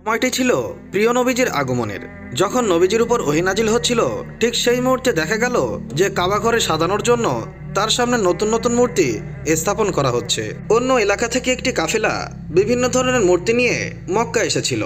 সময়টি ছিল প্রিয় নবীজির আগমনের। যখন নবীজির উপর ওহী নাজিল হচ্ছিল, ঠিক সেই মুহূর্তে দেখা গেল যে কাবা ঘরে সাজানোর জন্য তার সামনে নতুন নতুন মূর্তি স্থাপন করা হচ্ছে। অন্য এলাকা থেকে একটি কাফেলা বিভিন্ন ধরনের মূর্তি নিয়ে মক্কা এসেছিল।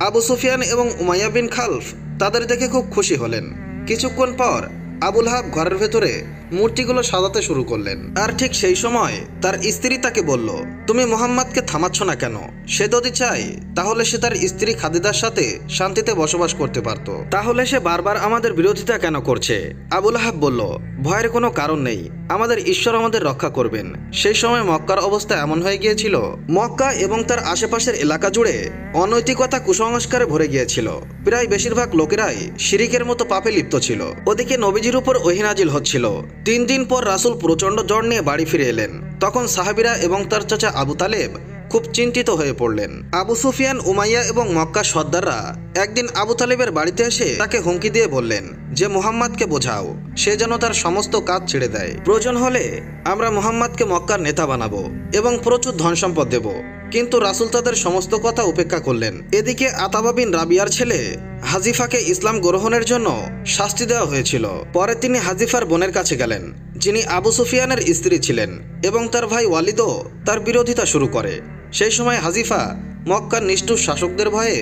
আবু সুফিয়ান এবং উমাইয়া বিন খালফ তাদের দেখে খুব খুশি হলেন। কিছুক্ষণ পর আবুল হাব ঘরের ভেতরে মূর্তিগুলো সাজাতে শুরু করলেন। আর ঠিক সেই সময় তার স্ত্রী তাকে বলল, তুমি মুহাম্মাদকে থামাচ্ছ না কেন? সে যদি চায় তাহলে সে তার স্ত্রী খাদিজার সাথে শান্তিতে বসবাস করতে পারত, তাহলে সে বারবার আমাদের বিরোধিতা কেন করছে? আবুল হাব বলল, ভয়ের কোনো কারণ নেই, আমাদের ঈশ্বর আমাদের রক্ষা করবেন। সেই সময় মক্কার অবস্থা এমন হয়ে গিয়েছিল, মক্কা এবং তার আশেপাশের এলাকা জুড়ে অনৈতিকতা কুসংস্কারে ভরে গিয়েছিল। প্রায় বেশিরভাগ লোকেরাই শিরিকের মতো পাপে লিপ্ত ছিল। ওদিকে নবীজির উপর ওহী নাজিল হচ্ছিল। 3 দিন পর রাসূল প্রচণ্ড জ্বর নিয়ে বাড়ি ফিরে এলেন। তখন সাহাবীরা এবং তার চাচা আবু তালেব খুব চিন্তিত হয়ে পড়লেন। আবু সুফিয়ান, উমাইয়া এবং মক্কার সর্দাররা একদিন আবু তালেবের বাড়িতে এসে তাকে হুমকি দিয়ে বললেন যে মুহাম্মাদকে বোঝাও, সে যেন তার সমস্ত কাজ ছেড়ে দেয়। প্রয়োজন হলে আমরা মুহাম্মাদকে মক্কার নেতা বানাবো এবং প্রচুর ধন সম্পদ দেব। কিন্তু রাসূল তাদের সমস্ত কথা উপেক্ষা করলেন। এদিকে আতাবা বিন রাবিয়ার ছেলে হাজিফাকে ইসলাম গ্রহণের জন্য শাস্তি দেওয়া হয়েছিল। পরে তিনি হাজিফার বোনের কাছে গেলেন, যিনি আবু সুফিয়ানের স্ত্রী ছিলেন, এবং তার ভাই ওয়ালিদও তার বিরোধিতা শুরু করে। সেই সময় হাজিফা মক্কার নিষ্ঠুর শাসকদের ভয়ে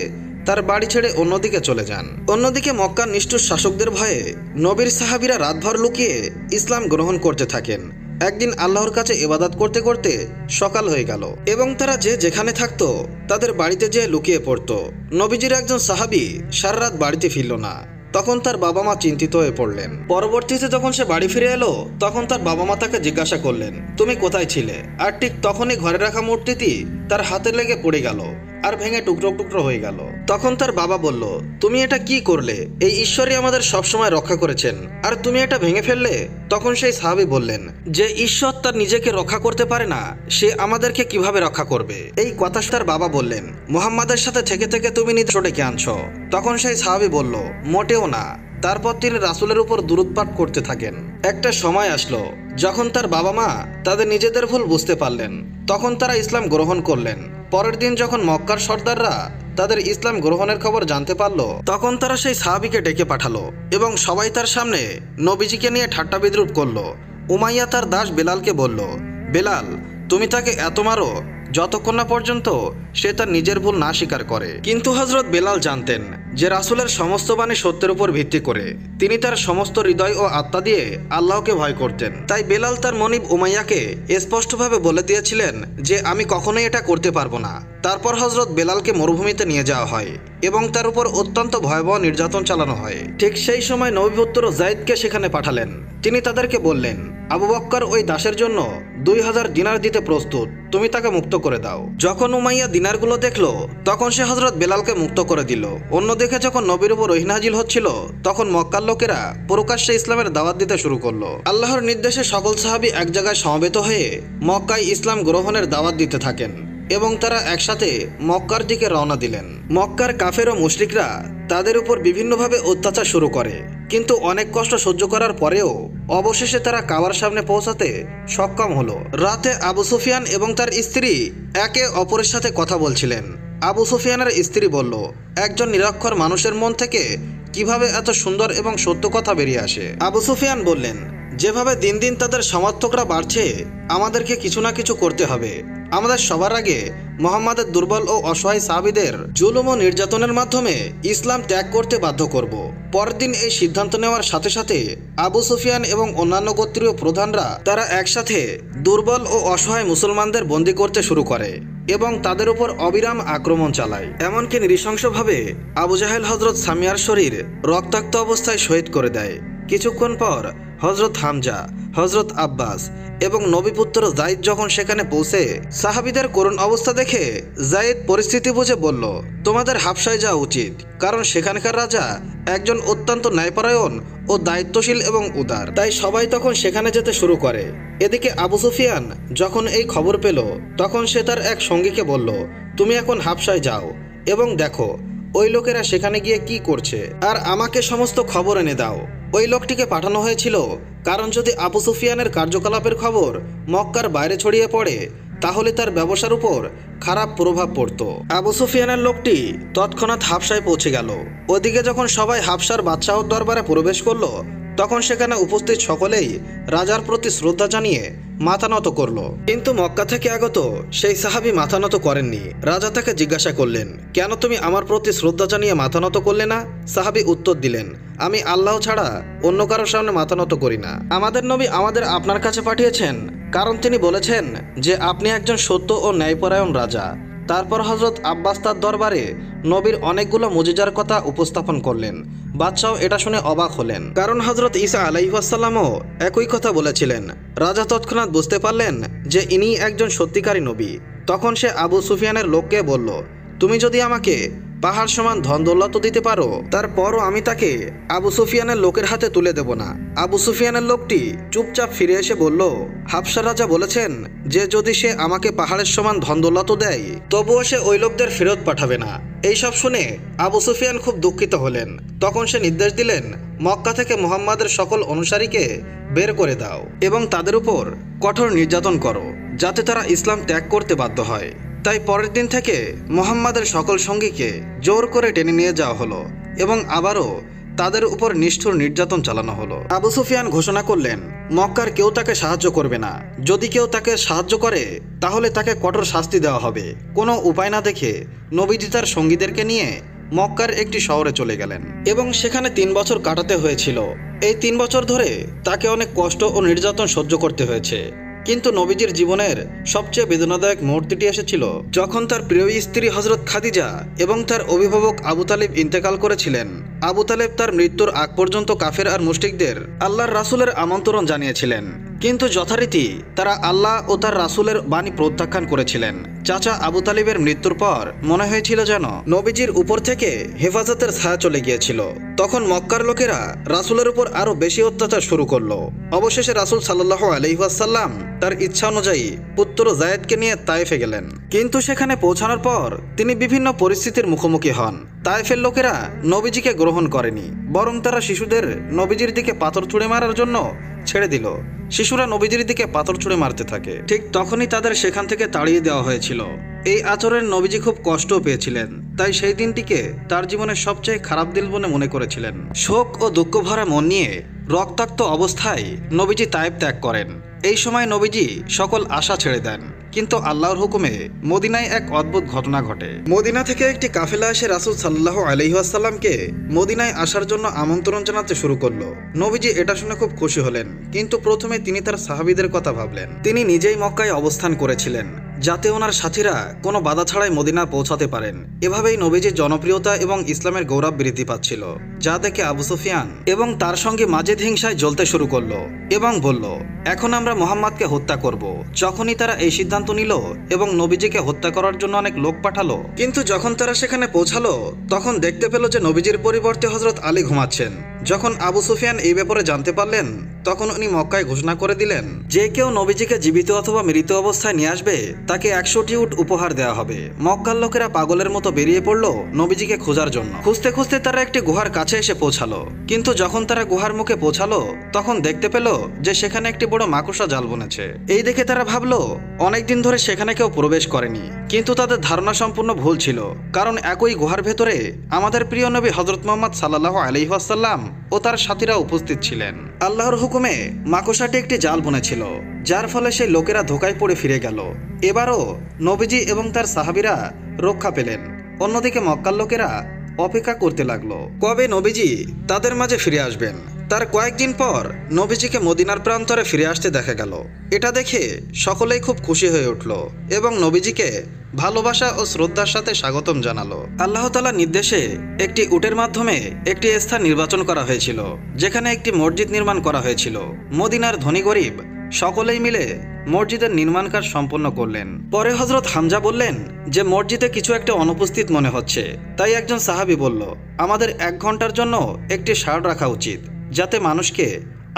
তার বাড়ি ছেড়ে অন্যদিকে চলে যান। অন্যদিকে মক্কার নিষ্ঠুর শাসকদের ভয়ে নবীর সাহাবীরা রাতভর লুকিয়ে ইসলাম গ্রহণ করতে থাকেন। একদিন আল্লাহর কাছে ইবাদত করতে করতে সকাল হয়ে গেল এবং তারা যে যেখানে থাকতো তাদের বাড়িতে যেয়ে লুকিয়ে পড়তো। নবীজির একজন সাহাবী সারা রাত বাড়িতে ফিরল না। তখন তার বাবা মা চিন্তিত হয়ে পড়লেন। পরবর্তীতে যখন সে বাড়ি ফিরে এলো, তখন তার বাবা মা তাকে জিজ্ঞাসা করলেন, তুমি কোথায় ছিলে? আর ঠিক তখনই ঘরে রাখা মূর্তিটি তার হাতে লেগে পড়ে গেল আর ভেঙে টুকরো টুকরো হয়ে গেল। তখন তার বাবা বলল, তুমি এটা কি করলে? এই ঈশ্বরই আমাদের সবসময় রক্ষা করেছেন, আর তুমি এটা ভেঙে ফেললে? তখন সেই সাহাবী বললেন, যে ঈশ্বর তার নিজেকে রক্ষা করতে পারে না, সে আমাদেরকে কিভাবে রক্ষা করবে? এই কথা তার বাবা বললেন, মুহাম্মাদের সাথে থেকে থেকে তুমি নিজে ডেকে আনছো। তখন সেই সাহাবী বলল, মোটেও না। তারপর তিনি রাসূলের উপর দুরূদ পাঠ করতে থাকেন। একটা সময় আসলো যখন তার বাবা মা তাদের নিজেদের ভুল বুঝতে পারলেন। তখন তারা ইসলাম গ্রহণ করলেন। পরের দিন যখন মক্কার সর্দাররা তাদের ইসলাম গ্রহণের খবর জানতে পারলো, তখন তারা সেই সাহাবীকে ডেকে পাঠালো এবং সবাই তার সামনে নবীজিকে নিয়ে ঠাট্টা বিদ্রূপ করলো। উমাইয়া তার দাস বেলালকে বলল, বেলাল, তুমি তাকে এত মারো যতক্ষণ না পর্যন্ত সে তার নিজের ভুল না স্বীকার করে। কিন্তু হযরত বেলাল জানতেন যে রাসূলের সমস্ত বাণী সত্যের উপর ভিত্তি করে। তিনি তার সমস্ত হৃদয় ও আত্মা দিয়ে আল্লাহকে ভয় করতেন। তাই বেলাল তার মনিব উমাইয়াকে স্পষ্টভাবে বলে দিয়েছিলেন যে আমি কখনোই এটা করতে পারবো না। তারপর হযরত বেলালকে মরুভূমিতে নিয়ে যাওয়া হয় এবং তার উপর অত্যন্ত ভয়াবহ নির্যাতন চালানো হয়। ঠিক সেই সময় নবীপুত্র যায়েদকে সেখানে পাঠালেন। তিনি তাদেরকে বললেন, আবু বকর ওই দাসের জন্য 2000 দিনার দিতে প্রস্তুত, তুমি তাকে মুক্ত করে দাও। যখন উমাইয়া দিনারগুলো দেখলো, তখন সে হযরত বেলালকে মুক্ত করে দিল। অন্যদিকে যখন নবীর উপর ওহী নাজিল হচ্ছিল, তখন মক্কার লোকেরা প্রকাশ্যে ইসলামের দাওয়াত দিতে শুরু করলো। আল্লাহর নির্দেশে সকল সাহাবী এক জায়গায় সমবেত হয়ে মক্কায় ইসলাম গ্রহণের দাওয়াত দিতে থাকেন এবং তারা একসাথে মক্কার দিকে রওনা দিলেন। মক্কার কাফের ও মুশরিকরা তাদের উপর বিভিন্নভাবে অত্যাচার শুরু করে, কিন্তু অনেক কষ্ট সহ্য করার পরেও অবশেষে তারা কাবার সামনে পৌঁছাতে সক্ষম হলো। রাতে আবু সুফিয়ান এবং তার স্ত্রী একে অপরের সাথে কথা বলছিলেন। আবু সুফিয়ানের স্ত্রী বলল, একজন নিরক্ষর মানুষের মন থেকে কিভাবে এত সুন্দর এবং সত্য কথা বেরিয়ে আসে? আবু সুফিয়ান বললেন, যেভাবে দিন দিন তাদের সমর্থকরা বাড়ছে, আমাদেরকে কিছু না কিছু করতে হবে। আমাদের সবার আগে মুহাম্মাদের দুর্বল ও অসহায় সাহাবীদের জুলুম ও নির্যাতনের মাধ্যমে ইসলাম ত্যাগ করতে বাধ্য করব। পরের দিন এই সিদ্ধান্ত নেওয়ার সাথে সাথে আবু সুফিয়ান এবং অন্যান্য গোত্রীয় প্রধানরা তারা একসাথে দুর্বল ও অসহায় মুসলমানদের বন্দী করতে শুরু করে এবং তাদের উপর অবিরাম আক্রমণ চালায়। এমনকি নৃশংসভাবে আবু জাহেল হযরত সামিয়ার শরীর রক্তাক্ত অবস্থায় শহীদ করে দেয়। কিছুক্ষণ পর হযরত হামজা, হযরত আব্বাস এবং নবীপুত্র যায়েদ যখন সেখানে পৌঁছে সাহাবীদের করুণ অবস্থা দেখে যায়েদ পরিস্থিতি বুঝে বলল, তোমাদের হাবশায় যাওয়া উচিত, কারণ সেখানকার রাজা একজন অত্যন্ত ন্যায়পরায়ণ ও দায়িত্বশীল এবং উদার। তাই সবাই তখন সেখানে যেতে শুরু করে। এদিকে আবু সুফিয়ান যখন এই খবর পেল, তখন সে তার এক সঙ্গীকে বলল, তুমি এখন হাবশায় যাও এবং দেখো ওই লোকেরা সেখানে গিয়ে কি করছে, আর আমাকে সমস্ত খবর এনে দাও। ওই লোকটিকে পাঠানো হয়েছিল কারণ যদি আবু সুফিয়ানের কার্যকলাপের খবর মক্কার বাইরে ছড়িয়ে পড়ে, তাহলে তার ব্যবসার উপর খারাপ প্রভাব পড়ত। আবু সুফিয়ানের লোকটি তৎক্ষণাৎ হাবশায় পৌঁছে গেল। ওদিকে যখন সবাই হাবশার বাদশাহর দরবারে প্রবেশ করলো, তখন সেখানে উপস্থিত সকলেই রাজার প্রতি শ্রদ্ধা জানিয়ে মাথা নত করল। কিন্তু মক্কা থেকে আগত সেই সাহাবী মাথা নত করেননি। রাজা তাকে জিজ্ঞাসা করলেন, কেন তুমি আমার প্রতি শ্রদ্ধা জানিয়ে মাথা নত করলে না? সাহাবী উত্তর দিলেন, আমি আল্লাহ ছাড়া অন্য কারোর সামনে মাথা নত করি না। আমাদের নবী আমাদের আপনার কাছে পাঠিয়েছেন, কারণ তিনি বলেছেন যে আপনি একজন সত্য ও ন্যায়পরায়ণ রাজা। তারপর হযরত আব্বাস তার দরবারে নবীর অনেকগুলো মুজিজার কথা উপস্থাপন করলেন। বাদশাহ এটা শুনে অবাক হলেন, কারণ হযরত ঈসা আলাইহিসসালামও একই কথা বলেছিলেন। রাজা তৎক্ষণাৎ বুঝতে পারলেন যে ইনি একজন সত্যিকারী নবী। তখন সে আবু সুফিয়ানের লোককে বলল, তুমি যদি আমাকে পাহাড় সমান ধন দৌলত দিতে পারো, তারপরও আমি তাকে আবু সুফিয়ানের লোকের হাতে তুলে দেব না। আবু সুফিয়ানের লোকটি চুপচাপ ফিরে এসে বলল, হাবশা রাজা বলেছেন যে যদি সে আমাকে পাহাড়ের সমান ধন দৌলত দেয়, তবুও সে ওই লোকদের ফেরত পাঠাবে না। এইসব শুনে আবু সুফিয়ান খুব দুঃখিত হলেন। তখন সে নির্দেশ দিলেন, মক্কা থেকে মুহাম্মাদের সকল অনুসারীকে বের করে দাও এবং তাদের উপর কঠোর নির্যাতন করো, যাতে তারা ইসলাম ত্যাগ করতে বাধ্য হয়। তাই পরের দিন থেকে মুহাম্মাদের সকল সঙ্গীকে জোর করে টেনে নিয়ে যাওয়া হলো এবং আবারও তাদের উপর নিষ্ঠুর নির্যাতন চালানো হলো। আবু সুফিয়ান ঘোষণা করলেন, মক্কার কেউ তাকে সাহায্য করবে না। যদি কেউ তাকে সাহায্য করে তাহলে তাকে কঠোর শাস্তি দেওয়া হবে। কোনো উপায় না দেখে নবীজি তার সঙ্গীদেরকে নিয়ে মক্কার একটি শহরে চলে গেলেন এবং সেখানে 3 বছর কাটাতে হয়েছিল। এই 3 বছর ধরে তাকে অনেক কষ্ট ও নির্যাতন সহ্য করতে হয়েছে। কিন্তু নবীজির জীবনের সবচেয়ে বেদনাদায়ক মুহূর্তটি এসেছিল যখন তার প্রিয় স্ত্রী হযরত খাদিজা এবং তার অভিভাবক আবু তালিব ইন্তেকাল করেছিলেন। আবু তালেব তার মৃত্যুর আগ পর্যন্ত কাফের আর মুশরিকদের আল্লাহর রাসূলের আমন্ত্রণ জানিয়েছিলেন, কিন্তু যথারীতি তারা আল্লাহ ও তার রাসূলের বাণী প্রত্যাখ্যান করেছিলেন। চাচা আবু তালিবের মৃত্যুর পর মনে হয়েছিল যেন নবীজির উপর থেকে হেফাজতের ছায়া চলে গিয়েছিল। তখন মক্কার লোকেরা রাসূলের উপর আরো বেশি অত্যাচার শুরু করলো। অবশেষে রাসূল সাল্লাল্লাহু আলাইহি ওয়াসাল্লাম তার ইচ্ছা অনুযায়ী পুত্র যায়েদকে নিয়ে তায়েফে গেলেন। কিন্তু সেখানে পৌঁছানোর পর তিনি বিভিন্ন পরিস্থিতির মুখোমুখি হন। তায়েফের লোকেরা নবীজিকে গ্রহণ করেনি, বরং তারা শিশুদের নবীজির দিকে পাথর ছুঁড়ে মারার জন্য ছেড়ে দিল। শিশুরা নবীজির দিকে পাথর ছুঁড়ে মারতে থাকে। ঠিক তখনই তাদের সেখান থেকে তাড়িয়ে দেওয়া হয়েছিল। এই আচরণে নবীজি খুব কষ্টও পেয়েছিলেন, তাই সেই দিনটিকে তার জীবনের সবচেয়ে খারাপ দিন বলে মনে করেছিলেন। শোক ও দুঃখ ভরা মন নিয়ে রক্তাক্ত অবস্থায় নবীজি তায়েফ ত্যাগ করেন। এই সময় নবীজি সকল আশা ছেড়ে দেন, কিন্তু আল্লাহর হুকুমে মদিনায় এক অদ্ভুত ঘটনা ঘটে। মদিনা থেকে একটি কাফেলা এসে রাসূল সাল্লাল্লাহু আলাইহি ওয়াসাল্লামকে মদিনায় আসার জন্য আমন্ত্রণ জানাতে শুরু করলো। নবীজি এটা শুনে খুব খুশি হলেন, কিন্তু প্রথমে তিনি তার সাহাবীদের কথা ভাবলেন। তিনি নিজেই মক্কায় অবস্থান করেছিলেন যাতে ওনার সাথীরা কোনো বাধা ছাড়াই মদিনা পৌঁছাতে পারেন। এভাবেই নবীজির জনপ্রিয়তা এবং ইসলামের গৌরব বৃদ্ধি পাচ্ছিল, যা দেখে আবু সুফিয়ান এবং তার সঙ্গে মাজিদ হিংসায় জ্বলতে শুরু করলো এবং বলল, এখন আমরা মুহাম্মাদকে হত্যা করব। যখনই তারা এই সিদ্ধান্ত নিল এবং নবীজিকে হত্যা করার জন্য অনেক লোক পাঠালো, কিন্তু যখন তারা সেখানে পৌঁছালো তখন দেখতে পেল যে নবীজির পরিবর্তে হযরত আলী ঘুমাচ্ছেন। যখন আবু সুফিয়ান এই ব্যাপারে জানতে পারলেন, তখন উনি মক্কায় ঘোষণা করে দিলেন, যে কেউ নবীজিকে জীবিত অথবা মৃত অবস্থায় নিয়ে আসবে তাকে 100টি উট উপহার দেওয়া হবে। মক্কার লোকেরা পাগলের মতো বেরিয়ে পড়লো নবীজিকে খোঁজার জন্য। খুঁজতে খুঁজতে তারা একটি গুহার কাছে এসে পৌঁছালো, কিন্তু যখন তারা গুহার মুখে পৌঁছালো তখন দেখতে পেল যে সেখানে একটি বড় মাকড়সা জাল বুনেছে। এই দেখে তারা ভাবলো অনেকদিন ধরে সেখানে কেউ প্রবেশ করেনি, কিন্তু তাদের ধারণা সম্পূর্ণ ভুল ছিল, কারণ একই গুহার ভেতরে আমাদের প্রিয় নবী হযরত মুহাম্মদ সাল্লাল্লাহু আলাইহি ওয়াসাল্লাম ও তার সাথীরা উপস্থিত ছিলেন। আল্লাহর হুকুমে মাকড়সাটি একটি জাল বুনেছিল, যার ফলে সেই লোকেরা ধোঁকায় পড়ে ফিরে গেল। এবারও নবীজি এবং তার সাহাবীরা রক্ষা পেলেন। অন্যদিকে মক্কার লোকেরা অপেক্ষা করতে লাগলো কবে নবীজি তাদের মাঝে ফিরে আসবেন। তার কয়েকদিন পর নবীজিকে মদিনার প্রান্তরে ফিরে আসতে দেখা গেল। এটা দেখে সকলেই খুব খুশি হয়ে উঠল এবং নবীজিকে ভালোবাসা ও শ্রদ্ধার সাথে স্বাগতম জানালো। আল্লাহ তাআলার নির্দেশে একটি উটের মাধ্যমে একটি স্থান নির্বাচন করা হয়েছিল, যেখানে একটি মসজিদ নির্মাণ করা হয়েছিল। মদিনার ধনী গরিব সকলেই মিলে মসজিদের নির্মাণ কাজ সম্পন্ন করলেন। পরে হযরত হামজা বললেন যে মসজিদে কিছু একটা অনুপস্থিত মনে হচ্ছে। তাই একজন সাহাবী বলল, আমাদের 1 ঘন্টার জন্য একটি ষাঁড় রাখা উচিত, যাতে মানুষকে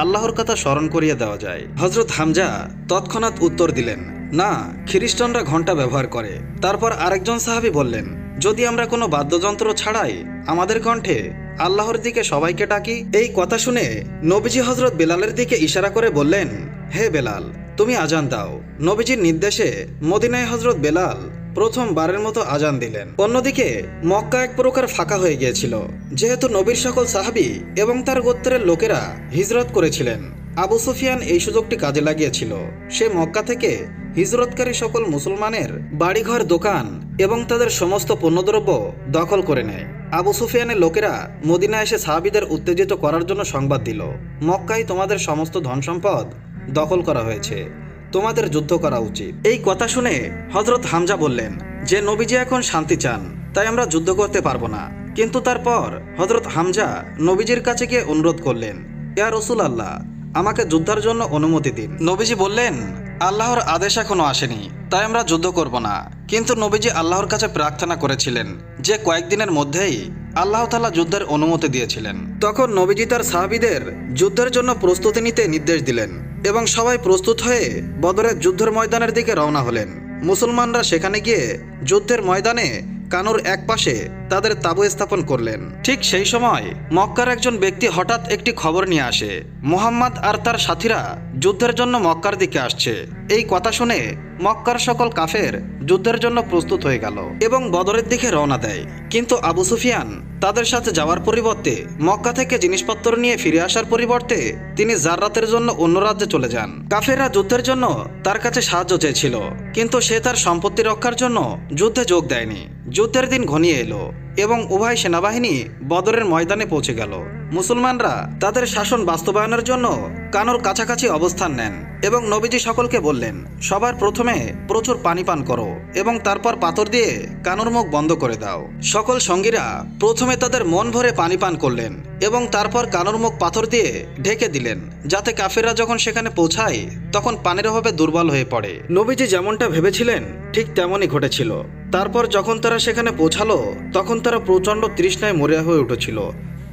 আল্লাহর কথা স্মরণ করিয়ে দেওয়া যায়। হযরত হামজা তৎক্ষণাৎ উত্তর দিলেন, না, খ্রিস্টানরা ঘন্টা ব্যবহার করে। তারপর আরেকজন সাহাবী বললেন, যদি আমরা কোনো বাদ্যযন্ত্র ছাড়াই আমাদের কণ্ঠে আল্লাহর দিকে সবাইকে ডাকি। এই কথা শুনে নবীজি হযরত বেলালের দিকে ইশারা করে বললেন, হে বেলাল, তুমি আজান দাও। নবীজির নির্দেশে মদিনায় হযরত বেলাল প্রথমবারের মতো আজান দিলেন। অন্যদিকে মক্কা এক প্রকার ফাঁকা হয়ে গিয়েছিল, যেহেতু নবীর সকল সাহাবী এবং তার গোত্রের লোকেরা হিজরত করেছিলেন। আবু সুফিয়ান এই সুযোগটি কাজে লাগিয়েছিল। সে মক্কা থেকে হিজরতকারী সকল মুসলমানের বাড়িঘর, দোকান এবং তাদের সমস্ত পণ্যদ্রব্য দখল করে নেয়। আবু সুফিয়ানের লোকেরা মদিনা এসে সাহাবীদের উত্তেজিত করার জন্য সংবাদ দিল, মক্কায় তোমাদের সমস্ত ধন সম্পদ দখল করা হয়েছে, তোমাদের যুদ্ধ করা উচিত। এই কথা শুনে হযরত হামজা বললেন যে নবীজি এখন শান্তি চান, তাই আমরা যুদ্ধ করতে পারবো না। কিন্তু তারপর হযরত হামজা নবীজির কাছে গিয়ে অনুরোধ করলেন, ইয়া রাসূলুল্লাহ, আমাকে যুদ্ধের জন্য অনুমতি দিন। নবীজি বললেন, আল্লাহর আদেশ এখনো আসেনি, তাই আমরা যুদ্ধ করব না। কিন্তু নবীজি আল্লাহর কাছে প্রার্থনা করেছিলেন যে কয়েকদিনের মধ্যেই আল্লাহ তাআলা যুদ্ধের অনুমতি দিয়েছিলেন। তখন নবীজি তার সাহাবীদের যুদ্ধের জন্য প্রস্তুতি নিতে নির্দেশ দিলেন এবং সবাই প্রস্তুত হয়ে বদরের যুদ্ধের ময়দানের দিকে রওনা হলেন। মুসলমানরা সেখানে গিয়ে যুদ্ধের ময়দানে কানুর এক পাশে তাদের তাঁবু স্থাপন করলেন। ঠিক সেই সময় মক্কার একজন ব্যক্তি হঠাৎ একটি খবর নিয়ে আসে, মুহাম্মদ আর তার সাথীরা যুদ্ধের জন্য মক্কার দিকে আসছে। এই কথা শুনে মক্কার সকল কাফের যুদ্ধের জন্য প্রস্তুত হয়ে গেল এবং বদরের দিকে রওনা দেয়। কিন্তু আবু সুফিয়ান তাদের সাথে যাওয়ার পরিবর্তে, মক্কা থেকে জিনিসপত্র নিয়ে ফিরে আসার পরিবর্তে তিনি জাররাতের জন্য অন্য রাজ্যে চলে যান। কাফেররা যুদ্ধের জন্য তার কাছে সাহায্য চেয়েছিল, কিন্তু সে তার সম্পত্তি রক্ষার জন্য যুদ্ধে যোগ দেয়নি। যুদ্ধের দিন ঘনিয়ে এলো এবং উভয় সেনাবাহিনী বদরের ময়দানে পৌঁছে গেল। মুসলমানরা তাদের শাসন বাস্তবায়নের জন্য কানুর কাছাকাছি অবস্থান নেন এবং নবীজি সকলকে বললেন, সবার প্রথমে প্রচুর পানি পান করো এবং তারপর পাথর দিয়ে কানুর মুখ বন্ধ করে দাও। সকল সঙ্গীরা প্রথমে তাদের মন ভরে পানি পান করলেন এবং তারপর কানুর মুখ পাথর দিয়ে ঢেকে দিলেন, যাতে কাফেররা যখন সেখানে পৌঁছায় তখন পানির অভাবে দুর্বল হয়ে পড়ে। নবীজি যেমনটা ভেবেছিলেন ঠিক তেমনই ঘটেছিল। তারপর যখন তারা সেখানে পৌঁছালো তখন তারা প্রচণ্ড তৃষ্ণায় মরিয়া হয়ে উঠেছিল,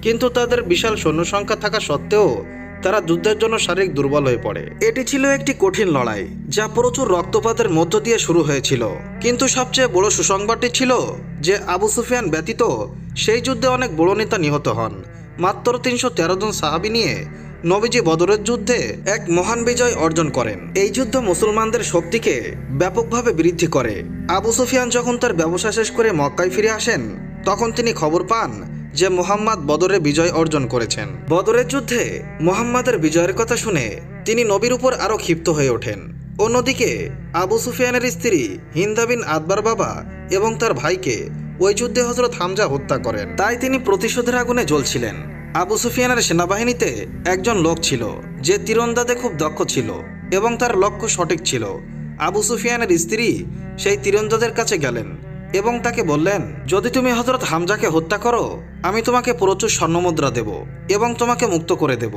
কিন্তু তাদের বিশাল সৈন্য সংখ্যা থাকা সত্ত্বেও তারা যুদ্ধের জন্য শারীরিক দুর্বল হয়ে পড়ে। এটি ছিল একটি কঠিন লড়াই, যা প্রচুর রক্তপাতের মধ্য দিয়ে শুরু হয়েছিল। কিন্তু সবচেয়ে বড় সুসংবাদটি ছিল যে আবু সুফিয়ান ব্যতীত সেই যুদ্ধে অনেক বড় নেতা নিহত হন। মাত্র ৩১৩ জন সাহাবী নিয়ে নবীজি বদরের যুদ্ধে এক মহান বিজয় অর্জন করেন। এই যুদ্ধ মুসলমানদের শক্তিকে ব্যাপকভাবে বৃদ্ধি করে। আবু সুফিয়ান যখন তার ব্যবসা শেষ করে মক্কায় ফিরে আসেন, তখন তিনি খবর পান যে মুহাম্মদ বদরে বিজয় অর্জন করেছেন। বদরের যুদ্ধে মুহাম্মাদের বিজয়ের কথা শুনে তিনি নবীর উপর আরও ক্ষিপ্ত হয়ে ওঠেন। অন্যদিকে আবু সুফিয়ানের স্ত্রী হিন্দা বিন আতবার বাবা এবং তার ভাইকে ওই যুদ্ধে হযরত হামজা হত্যা করেন, তাই তিনি প্রতিশোধের আগুনে জ্বলছিলেন। আবু সুফিয়ানের সেনাবাহিনীতে একজন লোক ছিল যে তীরন্দাজে খুব দক্ষ ছিল এবং তার লক্ষ্য সঠিক ছিল। আবু সুফিয়ানের স্ত্রী সেই তীরন্দাজের কাছে গেলেন এবং তাকে বললেন, যদি তুমি হযরত হামজাকে হত্যা করো, আমি তোমাকে প্রচুর স্বর্ণমুদ্রা দেব এবং তোমাকে মুক্ত করে দেব।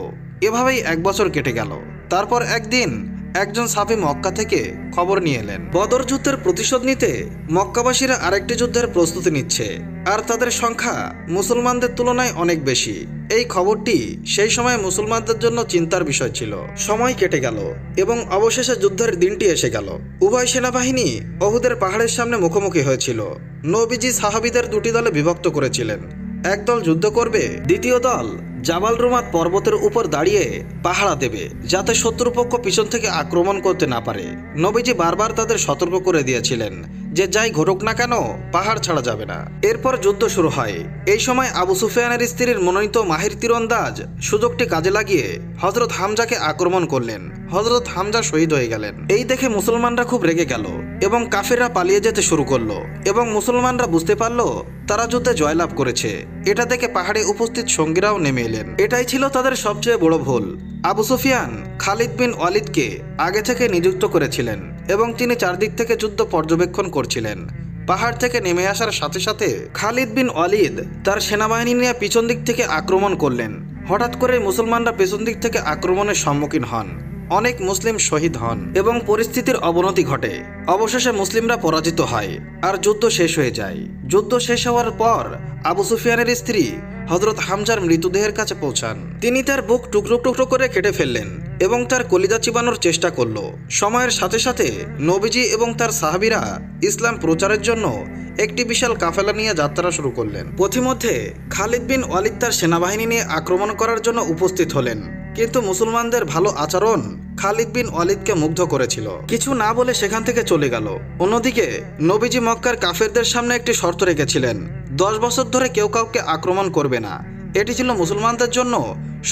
এভাবেই 1 বছর কেটে গেল। তারপর একদিন একজন সাহাবী মক্কা থেকে খবর নিয়ে এলেন, বদর যুদ্ধের প্রতিশোধ নিতে মক্কাবাসীরা আরেকটি যুদ্ধের প্রস্তুতি নিচ্ছে, আর তাদের সংখ্যা মুসলমানদের তুলনায় অনেক বেশি। এই খবরটি সেই সময় মুসলমানদের জন্য চিন্তার বিষয় ছিল। সময় কেটে গেল এবং অবশেষে যুদ্ধের দিনটি এসে গেল। উভয় সেনাবাহিনী উহুদের পাহাড়ের সামনে মুখোমুখি হয়েছিল। নবীজি সাহাবীদের দুটি দলে বিভক্ত করেছিলেন। এক দল যুদ্ধ করবে, দ্বিতীয় দল জাবাল রুমাত পর্বতের উপর দাঁড়িয়ে পাহারা দেবে, যাতে শত্রুপক্ষ পিছন থেকে আক্রমণ করতে না পারে। নবীজি বারবার তাদের সতর্ক করে দিয়েছিলেন যে যাই ঘটুক না কেন পাহাড় ছাড়া যাবে না। এরপর যুদ্ধ শুরু হয়। এই সময় আবু সুফিয়ানের স্ত্রীর মনোনীত মাহির তীরন্দাজ সুযোগটি কাজে লাগিয়ে হযরত হামজাকে আক্রমণ করলেন। হযরত হামজা শহীদ হয়ে গেলেন। এই দেখে মুসলমানরা খুব রেগে গেল এবং কাফেররা পালিয়ে যেতে শুরু করলো এবং মুসলমানরা বুঝতে পারলো তারা যুদ্ধে জয়লাভ করেছে। এটা দেখে পাহাড়ে উপস্থিত সঙ্গীরাও নেমে এলেন। এটাই ছিল তাদের সবচেয়ে বড় ভুল। আবু সুফিয়ান খালিদ বিন ওয়ালিদকে আগে থেকে নিযুক্ত করেছিলেন এবং তিনি চারদিক থেকে যুদ্ধ পর্যবেক্ষণ করছিলেন। পাহাড় থেকে নেমে আসার সাথে সাথে খালিদ বিন ওয়ালিদ তার সেনাবাহিনী নিয়ে পিছন দিক থেকে আক্রমণ করলেন। হঠাৎ করে মুসলমানরা পেছন দিক থেকে আক্রমণের সম্মুখীন হন। অনেক মুসলিম শহীদ হন এবং পরিস্থিতির অবনতি ঘটে। অবশেষে মুসলিমরা পরাজিত হয় আর যুদ্ধ শেষ হয়ে যায়। যুদ্ধ শেষ হওয়ার পর আবু সুফিয়ানের স্ত্রী হযরত হামজার মৃতদেহের কাছে পৌঁছান। তিনি তার বুক টুকরো টুকরো করে কেটে ফেললেন এবং তার কলিজা চিবানোর চেষ্টা করল। সময়ের সাথে সাথে নবীজি এবং তার সাহাবীরা ইসলাম প্রচারের জন্য একটি বিশাল কাফেলা নিয়ে যাত্রা শুরু করলেন। পথিমধ্যে খালিদ বিন ওয়ালিদ তার সেনাবাহিনী নিয়ে আক্রমণ করার জন্য উপস্থিত হলেন, কিন্তু মুসলমানদের ভালো আচরণ খালিদ বিন ওয়ালিদকে মুগ্ধ করেছিল। কিছু না বলে সেখান থেকে চলে গেল। অন্যদিকে নবীজি মক্কার কাফেরদের সামনে একটি শর্ত রেখেছিলেন, 10 বছর ধরে কেউ কাউকে আক্রমণ করবে না। এটি ছিল মুসলমানদের জন্য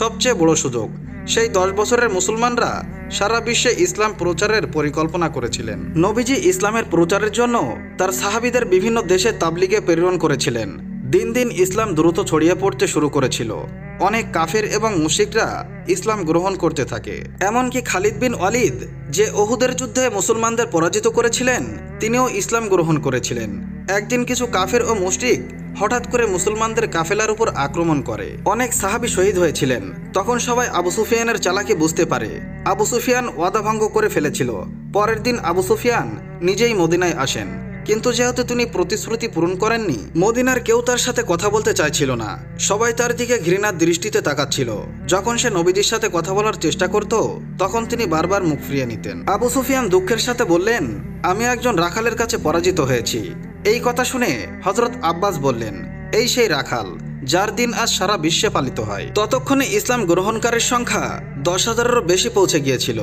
সবচেয়ে বড় সুযোগ। সেই 10 বছরের মুসলমানরা সারা বিশ্বে ইসলাম প্রচারের পরিকল্পনা করেছিলেন। নবীজি ইসলামের প্রচারের জন্য তার সাহাবীদের বিভিন্ন দেশে তাবলিগে প্রেরণ করেছিলেন। দিন দিন ইসলাম দ্রুত ছড়িয়ে পড়তে শুরু করেছিল। অনেক কাফের এবং মুশরিকরা ইসলাম গ্রহণ করতে থাকে। এমনকি খালিদ বিন ওয়ালিদ, যে উহুদের যুদ্ধে মুসলমানদের পরাজিত করেছিলেন, তিনিও ইসলাম গ্রহণ করেছিলেন। একদিন কিছু কাফের ও মুশরিক হঠাৎ করে মুসলমানদের কাফেলার উপর আক্রমণ করে। অনেক সাহাবী শহীদ হয়েছিলেন। তখন সবাই আবু সুফিয়ানের চালাকি বুঝতে পারে। আবু সুফিয়ান ওয়াদা ভঙ্গ করে ফেলেছিল। পরের দিন আবু সুফিয়ান নিজেই মদিনায় আসেন, কিন্তু যেহেতু তিনি প্রতিশ্রুতি পূরণ করেননি, মদিনার কেউ তার সাথে কথা বলতে চাইছিল না। সবাই তার দিকে ঘৃণার দৃষ্টিতে তাকাচ্ছিল। যখন সে নবীজির সাথে কথা বলার চেষ্টা করত, তখন তিনি বারবার মুখ ফিরিয়ে নিতেন। আবু সুফিয়ান দুঃখের সাথে বললেন, আমি একজন রাখালের কাছে পরাজিত হয়েছি। এই কথা শুনে হযরত আব্বাস বললেন, এই সেই রাখাল যার দিন আজ সারা বিশ্বে পালিত হয়। ততক্ষণে ইসলাম গ্রহণকারীর সংখ্যা 10,000-এরও বেশি পৌঁছে গিয়েছিল।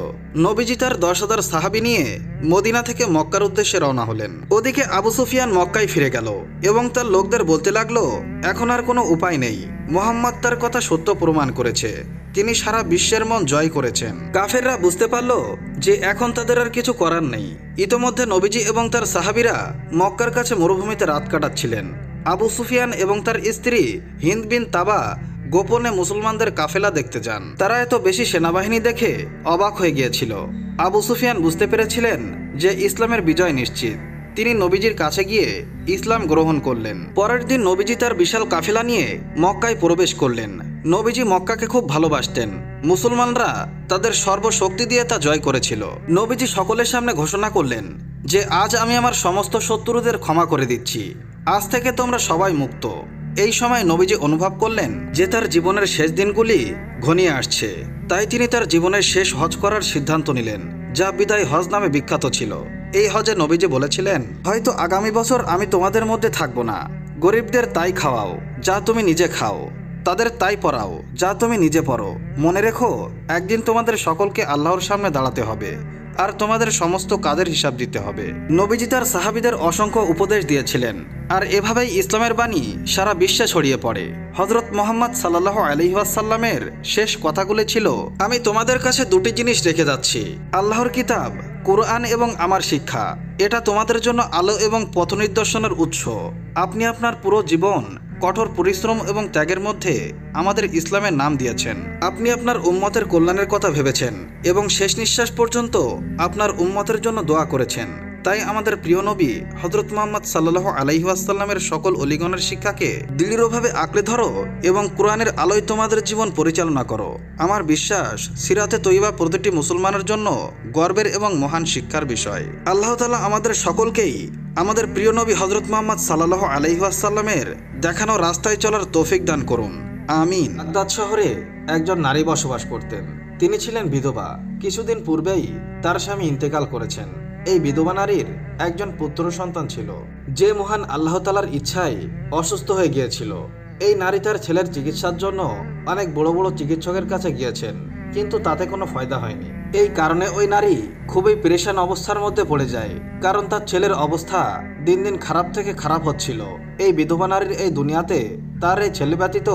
নবীজি তার 10,000 সাহাবী নিয়ে মদিনা থেকে মক্কার উদ্দেশ্যে রওনা হলেন। ওদিকে আবু সুফিয়ান মক্কায় ফিরে গেল এবং তার লোকদের বলতে লাগলো, এখন আর কোনো উপায় নেই। মুহাম্মদ তার কথা সত্য প্রমাণ করেছে। তিনি সারা বিশ্বের মন জয় করেছেন। কাফেররা বুঝতে পারল যে এখন তাদের আর কিছু করার নেই। ইতোমধ্যে নবীজি এবং তার সাহাবীরা মক্কার কাছে মরুভূমিতে রাত কাটাচ্ছিলেন। আবু সুফিয়ান এবং তার স্ত্রী হিন্দ বিন তাবা গোপনে মুসলমানদের কাফেলা দেখতে যান। তারা এত বেশি সেনাবাহিনী দেখে অবাক হয়ে গিয়েছিল। আবু সুফিয়ান বুঝতে পেরেছিলেন যে ইসলামের বিজয় নিশ্চিত। তিনি নবীজির কাছে গিয়ে ইসলাম গ্রহণ করলেন। পরের দিন নবীজি তার বিশাল কাফেলা নিয়ে মক্কায় প্রবেশ করলেন। নবীজি মক্কাকে খুব ভালোবাসতেন। মুসলমানরা তাদের সর্বশক্তি দিয়ে তা জয় করেছিল। নবীজি সকলের সামনে ঘোষণা করলেন যে আজ আমি আমার সমস্ত শত্রুদের ক্ষমা করে দিচ্ছি। আজ থেকে তোমরা সবাই মুক্ত। এই সময় নবীজি অনুভব করলেন যে তার জীবনের শেষ দিনগুলি ঘনিয়ে আসছে। তাই তিনি তার জীবনের শেষ হজ করার সিদ্ধান্ত নিলেন, যা বিদায় হজ নামে বিখ্যাত ছিল। এই হজে নবীজি বলেছিলেন, হয়তো আগামী বছর আমি তোমাদের মধ্যে থাকবো না। গরিবদের তাই খাওয়াও যা তুমি নিজে খাও, তাদের তাই পরাও যা তুমি নিজে পরো। মনে রেখো, একদিন তোমাদের সকলকে আল্লাহর সামনে দাঁড়াতে হবে আর তোমাদের সমস্ত কাজের হিসাব দিতে হবে। নবীজি তার সাহাবীদের অসংখ্য উপদেশ দিয়েছিলেন, আর এভাবেই ইসলামের বাণী সারা বিশ্বে ছড়িয়ে পড়ে। হযরত মুহাম্মদ সাল্লাল্লাহু আলাইহি ওয়াসাল্লামের শেষ কথাগুলো ছিল, আমি তোমাদের কাছে দুটি জিনিস রেখে যাচ্ছি, আল্লাহর কিতাব কুরআন এবং আমার শিক্ষা। এটা তোমাদের জন্য আলো এবং পথ নির্দেশনের উৎস। আপনি আপনার পুরো জীবন কঠোর পরিশ্রম এবং ত্যাগের মধ্যে আমাদের ইসলামের নাম দিয়েছেন। আপনি আপনার উম্মতের কল্যাণের কথা ভেবেছেন এবং শেষ নিঃশ্বাস পর্যন্ত আপনার উম্মতের জন্য দোয়া করেছেন। তাই আমাদের প্রিয় নবী হযরত মুহাম্মদ সাল্লাল্লাহু আলাইহি ওয়াসাল্লামের সকল অলিগণের শিক্ষাকে দৃঢ়ভাবে আঁকড়ে ধরো এবং কোরআনের আলোয় তোমাদের জীবন পরিচালনা করো। আমার বিশ্বাস, সিরাতে তৈয়বা প্রতিটি মুসলমানের জন্য গর্বের এবং মহান শিক্ষার বিষয়। আল্লাহ তাআলা আমাদের সকলকেই আমাদের প্রিয় নবী হযরত মুহাম্মদ সাল্লাল্লাহু আলাইহি ওয়াসাল্লামের দেখানো রাস্তায় চলার তৌফিক দান করুন, আমিন। বাগদাদ শহরে একজন নারী বসবাস করতেন। তিনি ছিলেন বিধবা। কিছুদিন পূর্বেই তার স্বামী ইন্তেকাল করেছেন। এই বিধবা নারীর একজন পুত্র সন্তান ছিল, যে মহান আল্লাহ তাআলার ইচ্ছায় অসুস্থ হয়ে গিয়েছিল। এই নারী তার ছেলের চিকিৎসার জন্য অনেক বড় বড় চিকিৎসকের কাছে গিয়েছেন, কিন্তু তাতে কোনো ফায়দা হয়নি। এই কারণে ওই নারী খুবই পেরেশান অবস্থার মধ্যে পড়ে যায়, কারণ তার ছেলের অবস্থা দিন দিন খারাপ থেকে খারাপ হচ্ছিল। এই বিধবা নারীর এই দুনিয়াতে তার এই ছেলে ব্যতীত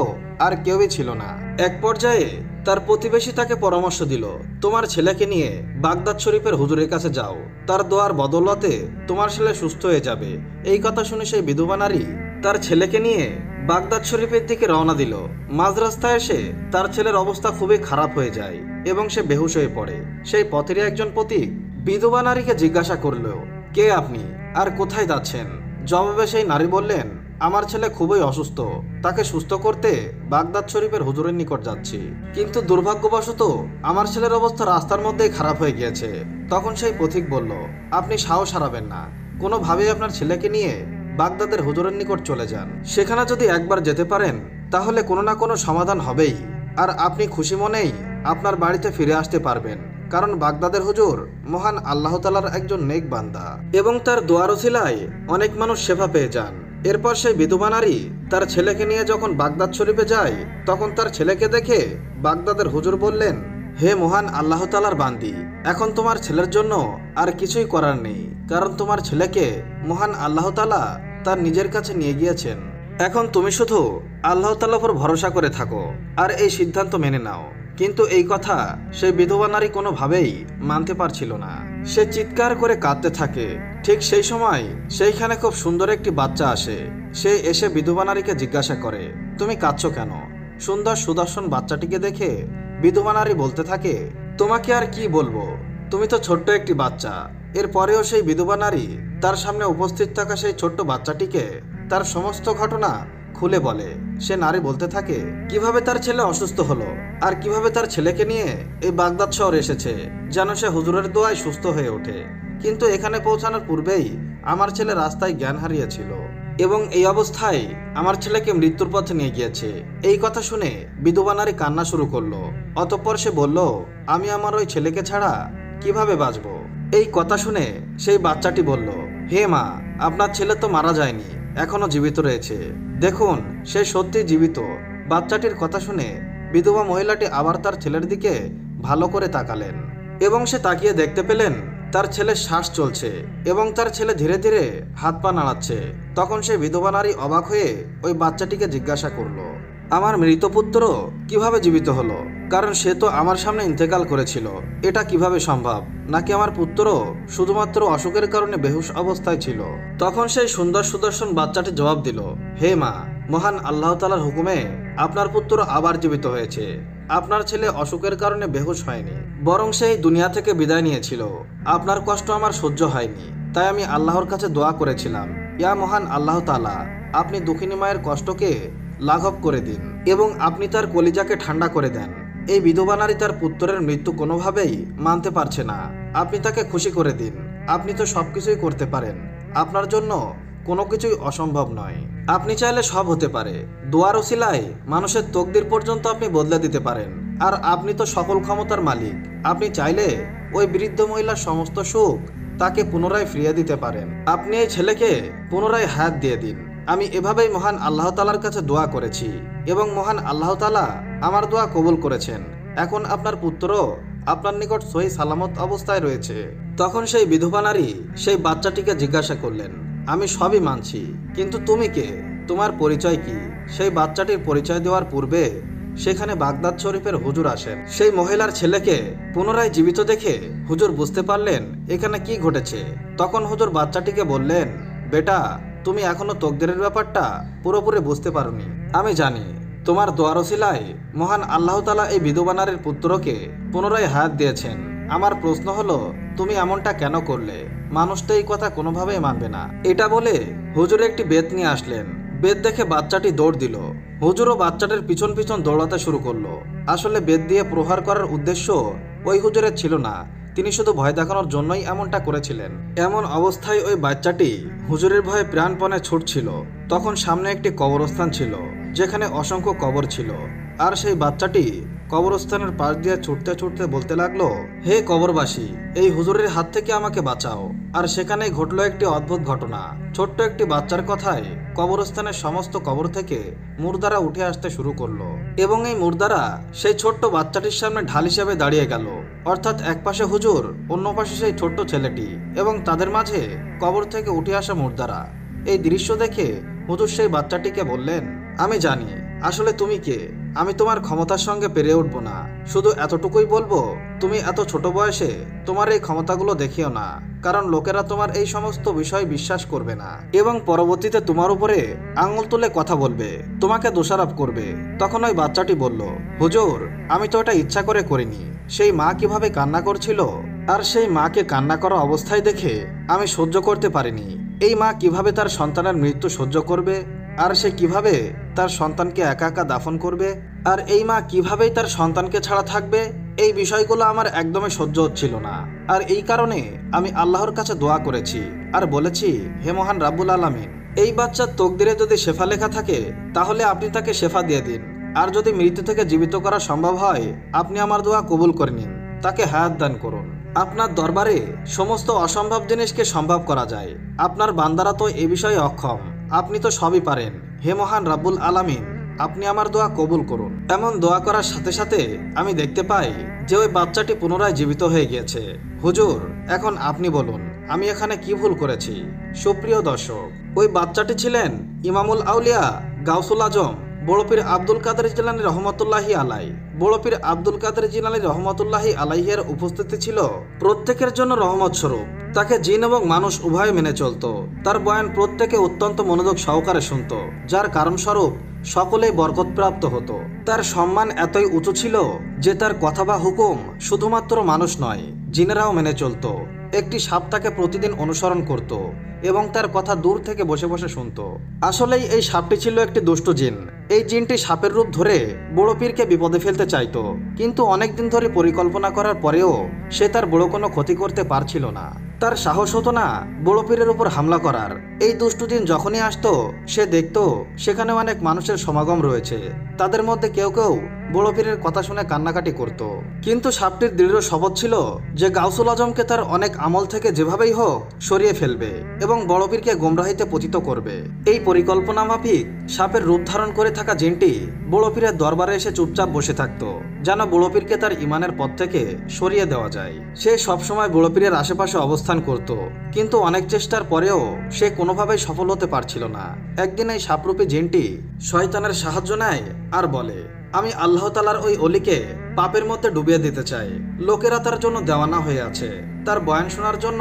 আর কেউই ছিল না। এক পর্যায়ে তার প্রতিবেশী তাকে পরামর্শ দিল, তোমার ছেলেকে নিয়ে বাগদাদ শরীফের হুজুরের কাছে যাও, তার দোয়ার বদৌলতে তোমার ছেলে সুস্থ হয়ে যাবে। এই কথা শুনে সেই বিধবা নারী তার ছেলেকে নিয়ে বাগদাদ শরীফের দিকে রওনা দিল। মাঝ রাস্তায় এসে তার ছেলের অবস্থা খুবই খারাপ হয়ে যায় এবং সে বেহুশ হয়ে পড়ে। সেই পথেরই একজন পথিক বিধবা নারীকে জিজ্ঞাসা করল, কে আপনি আর কোথায় যাচ্ছেন? জবাবে সেই নারী বললেন, আমার ছেলে খুবই অসুস্থ, তাকে সুস্থ করতে বাগদাদ শরীফের হুজুরের নিকট যাচ্ছি, কিন্তু দুর্ভাগ্যবশত আমার ছেলের অবস্থা রাস্তার মধ্যেই খারাপ হয়ে গিয়েছে। তখন সেই পথিক বলল, আপনি সাহস হারাবেন না, কোনোভাবেই আপনার ছেলেকে নিয়ে বাগদাদের হুজুরের নিকট চলে যান। সেখানে যদি একবার যেতে পারেন তাহলে কোনো না কোনো সমাধান হবেই, আর আপনি খুশি মনেই আপনার বাড়িতে ফিরে আসতে পারবেন, কারণ বাগদাদের হুজুর মহান আল্লাহ তাআলার একজন নেক বান্দা এবং তার দোয়ার ওসিলায় অনেক মানুষ সেবা পেয়ে যান। এরপর সেই বিধবা নারী তার ছেলেকে নিয়ে যখন বাগদাদ শরীফে যায়, তখন তার ছেলেকে দেখে বাগদাদের হুজুর বললেন, হে মহান আল্লাহ তাআলার বান্দি, এখন তোমার ছেলের জন্য আর কিছুই করার নেই, কারণ তোমার ছেলেকে মহান আল্লাহ তাআলা তার নিজের কাছে নিয়ে গিয়েছেন। এখন তুমি শুধু আল্লাহ তাআলার উপর ভরসা করে থাকো আর এই সিদ্ধান্ত মেনে নাও। কিন্তু এই কথা সেই বিধবা নারী কোনোভাবেই মানতে পারছিল না। সে চিৎকার করে কাঁদতে থাকে। ঠিক সেই সময় সেইখানে খুব সুন্দর একটি বাচ্চা আসে। সে এসে বিধবা নারীকে জিজ্ঞাসা করে, তুমি কাঁদছো কেন? সুন্দর সুদর্শন বাচ্চাটিকে দেখে বিধবা নারী বলতে থাকে, তোমাকে আর কি বলবো, তুমি তো ছোট্ট একটি বাচ্চা। এরপরেও সেই বিধবা নারী তার সামনে উপস্থিত থাকা সেই ছোট্ট বাচ্চাটিকে তার সমস্ত ঘটনা খুলে বলে। সে নারী বলতে থাকে কিভাবে তার ছেলে অসুস্থ হলো আর কিভাবে তার ছেলেকে নিয়ে এই বাগদাদ শহর এসেছে যেন সে হুজুরের দোয়ায় সুস্থ হয়ে ওঠে। কিন্তু এখানে পৌঁছানোর পূর্বেই আমার ছেলে রাস্তায় জ্ঞান হারিয়েছিল এবং এই অবস্থায় আমার ছেলেকে মৃত্যুর পথে নিয়ে গিয়েছে। এই কথা শুনে বিধবা নারী কান্না শুরু করলো। অতঃপর সে বলল, আমি আমার ওই ছেলেকে ছাড়া কিভাবে বাঁচব? এই কথা শুনে সেই বাচ্চাটি বলল, হে মা, আপনার ছেলে তো মারা যায়নি, এখনো জীবিত রয়েছে। দেখুন, সে সত্যি জীবিত। বাচ্চাটির কথা শুনে বিধবা মহিলাটি আবার তার ছেলের দিকে ভালো করে তাকালেন এবং সে তাকিয়ে দেখতে পেলেন তার ছেলের শ্বাস চলছে এবং তার ছেলে ধীরে ধীরে হাত পা নাড়াচ্ছে। তখন সে বিধবা নারী অবাক হয়ে ওই বাচ্চাটিকে জিজ্ঞাসা করলো, আমার মৃত পুত্র কিভাবে জীবিত হলো? কারণ সে তো আমার সামনে ইন্তেকাল করেছিল। এটা কিভাবে সম্ভব? নাকি আমার পুত্র শুধুমাত্র অসুখের কারণে বেহুশ অবস্থায় ছিল? তখন সেই সুন্দর সুদর্শন বাচ্চাটি জবাব দিল, হে মা, মহান আল্লাহ তাআলার হুকুমে আপনার পুত্র আবার জীবিত হয়েছে। আপনার ছেলে অসুখের কারণে বেহুশ হয়নি, বরং সেই দুনিয়া থেকে বিদায় নিয়েছিল। আপনার কষ্ট আমার সহ্য হয়নি, তাই আমি আল্লাহর কাছে দোয়া করেছিলাম, ইয়া মহান আল্লাহ তাআলা, আপনি দুঃখিনী মায়ের কষ্টকে লাঘব করে দিন এবং আপনি তার কলিজাকে ঠান্ডা করে দেন। এই বিধবা নারী তার পুত্রের মৃত্যু কোনোভাবেই মানতে পারছে না। আপনি তাকে খুশি করে দিন। আপনি তো সবকিছুই করতে পারেন, আপনার জন্য কোনো কিছুই অসম্ভব নয়। আপনি চাইলে সব হতে পারে। দোয়ার ওসিলায় মানুষের তকদির পর্যন্ত আপনি বদলে দিতে পারেন। আর আপনি তো সকল ক্ষমতার মালিক। আপনি চাইলে ওই বৃদ্ধ মহিলার সমস্ত সুখ তাকে পুনরায় ফিরিয়ে দিতে পারেন। আপনি এই ছেলেকে পুনরায় হায়াত দিয়ে দিন। আমি এভাবেই মহান আল্লাহ তাআলার কাছে দোয়া করেছি এবং মহান আল্লাহ তাআলা আমার দোয়া কবুল করেছেন। এখন আপনার পুত্র আপনার নিকট সহি সালামত অবস্থায় রয়েছে। তখন সেই বিধবা নারী সেই বাচ্চাটিকে জিজ্ঞাসা করলেন, আমি সবই মানছি, কিন্তু তুমি কে? তোমার পরিচয় কি? সেই বাচ্চাটির পরিচয় দেওয়ার পূর্বে সেখানে বাগদাদ শরীফের হুজুর আসেন। সেই মহিলার ছেলেকে পুনরায় জীবিত দেখে হুজুর বুঝতে পারলেন এখানে কি ঘটেছে। তখন হুজুর বাচ্চাটিকে বললেন, বেটা, তুমি এখনো তকদিরের ব্যাপারটা পুরোপুরি বুঝতে পারোনি। আমি জানি তোমার দোয়ার ওসিলায় মহান আল্লাহ তাআলা এই বিধবা নারীর পুত্রকে পুনরায় হায়াত দিয়েছেন। আমার প্রশ্ন হলো, তুমি এমনটা কেন করলে? মানুষ তো এই কথা কোনোভাবেই মানবে না। এটা বলে হুজুর একটি বেত নিয়ে আসলেন। বেত দেখে বাচ্চাটি দৌড় দিল। হুজুরও বাচ্চাটির পিছন পিছন দৌড়াতে শুরু করলো। আসলে বেত দিয়ে প্রহার করার উদ্দেশ্য ওই হুজুরের ছিল না, তিনি শুধু ভয় দেখানোর জন্যই এমনটা করেছিলেন। এমন অবস্থায় ওই বাচ্চাটি হুজুরের ভয়ে প্রাণপণে ছুটছিল। তখন সামনে একটি কবরস্থান ছিল যেখানে অসংখ্য কবর ছিল। আর সেই বাচ্চাটি কবরস্থানের পাশ দিয়ে ছুটতে ছুটতে বলতে লাগলো, হে কবরবাসী, এই হুজুরের হাত থেকে আমাকে বাঁচাও। আর সেখানেই ঘটলো একটি অদ্ভুত ঘটনা। ছোট্ট একটি বাচ্চার কথায় কবরস্থানের সমস্ত কবর থেকে মুর্দারা উঠে আসতে শুরু করলো এবং এই মুর্দারা সেই ছোট্ট বাচ্চাটির সামনে ঢাল হিসেবে দাঁড়িয়ে গেল। অর্থাৎ এক পাশে হুজুর, অন্য পাশে সেই ছোট্ট ছেলেটি এবং তাদের মাঝে কবর থেকে উঠে আসা মুর্দারা। এই দৃশ্য দেখে হুজুর সেই বাচ্চাটিকে বললেন, আমি জানি আসলে তুমি কে। আমি তোমার ক্ষমতার সঙ্গে পেরে উঠবো না। শুধু এতটুকুই বলবো, তুমি এত ছোট বয়সে তোমার এই ক্ষমতাগুলো দেখিও না, কারণ লোকেরা তোমার এই সমস্ত বিষয় বিশ্বাস করবে না এবং পরবর্তীতে তোমার উপরে আঙুল তুলে কথা বলবে, তোমাকে দোষারোপ করবে। তখন ওই বাচ্চাটি বলল, হুজুর, আমি তো এটা ইচ্ছা করে করিনি। সেই মা কিভাবে কান্না করছিল, আর সেই মাকে কান্না করা অবস্থায় দেখে আমি সহ্য করতে পারিনি। এই মা কিভাবে তার সন্তানের মৃত্যু সহ্য করবে, আর সে কিভাবে তার সন্তানকে একা একা দাফন করবে, আর এই মা কিভাবেই তার সন্তানকে ছাড়া থাকবে, এই বিষয়গুলো আমার একদমই সহ্য হচ্ছিল না। আর এই কারণে আমি আল্লাহর কাছে দোয়া করেছি আর বলেছি, হে মহান রাব্বুল আলামিন, এই বাচ্চার তকদিরে যদি শেফা লেখা থাকে তাহলে আপনি তাকে শেফা দিয়ে দিন। আর যদি মৃত্যু থেকে জীবিত করা সম্ভব হয়, আপনি আমার দোয়া কবুল করে নিন, তাকে হায়াত দান করুন। আপনার দরবারে সমস্ত অসম্ভব জিনিসকে সম্ভব করা যায়। আপনার বান্দারা তো এ বিষয়ে অক্ষম, আপনি তো সবই পারেন। হে মহান রাব্বুল আলামিন, আপনি আমার দোয়া কবুল করুন। এমন দোয়া করার সাথে সাথে আমি দেখতে পাই যে ওই বাচ্চাটি পুনরায় জীবিত হয়ে গিয়েছে। হুজুর, এখন আপনি বলুন আমি এখানে কি ভুল করেছি? সুপ্রিয় দর্শক, ওই বাচ্চাটি ছিলেন ইমামুল আউলিয়া গাউসুল আজম বড় পীর আব্দুল কাদের জিলানী রহমতুল্লাহি আলাই। বড় পীর আব্দুল কাদের জিলানী রহমতুল্লাহি আলাইহের উপস্থিতি ছিল প্রত্যেকের জন্য রহমত স্বরূপ। তাকে জিন এবং মানুষ উভয় মেনে চলত। তার বয়ান প্রত্যেকে অত্যন্ত মনোযোগ সহকারে শুনত, যার কারণস্বরূপ সকলেই বরকতপ্রাপ্ত হতো। তার সম্মান এতই উঁচু ছিল যে তার কথা বা হুকুম শুধুমাত্র মানুষ নয়, জিনেরাও মেনে চলত। একটি সাপ তাকে প্রতিদিন অনুসরণ করত এবং তার কথা দূর থেকে বসে বসে শুনত। আসলেই এই সাপটি ছিল একটি দুষ্ট জিন। এই জিনটি সাপের রূপ ধরে বড় পীরকে বিপদে ফেলতে চাইতো, কিন্তু অনেকদিন ধরে পরিকল্পনা করার পরেও সে তার বড় কোনো ক্ষতি করতে পারছিল না। তার সাহস হতো না বড় পীরের উপর হামলা করার। এই দুষ্টু জিন যখনই আসতো সে দেখতো সেখানে অনেক মানুষের সমাগম রয়েছে। তাদের মধ্যে কেউ কেউ বড় পীরের কথা শুনে কান্নাকাটি করত, কিন্তু সাপটির দৃঢ় শপথ ছিল যে গাউসুল আজমকে তার অনেক আমল থেকে যেভাবেই হোক সরিয়ে ফেলবে এবং বড় পীরকে গোমরাহিতে পতিত করবে। এই পরিকল্পনা মাফিক সাপের রূপ ধারণ করে থাকা জিনটি বড় পীরের দরবারে এসে চুপচাপ বসে থাকতো, যেন বড় পীরকে তার ইমানের পথ থেকে সরিয়ে দেওয়া যায়। সে সবসময় বড় পীরের আশেপাশে অবস্থান করত, কিন্তু অনেক চেষ্টার পরেও সে কোনোভাবেই সফল হতে পারছিল না। একদিন এই সাপরূপী জিনটি শয়তানের সাহায্য নেয় আর বলে, আমি আল্লাহ তাআলার ওই অলিকে পাপের মধ্যে ডুবিয়ে দিতে চাই। লোকেরা তার জন্য দেওয়ানা হয়ে আছে, তার বয়ান শোনার জন্য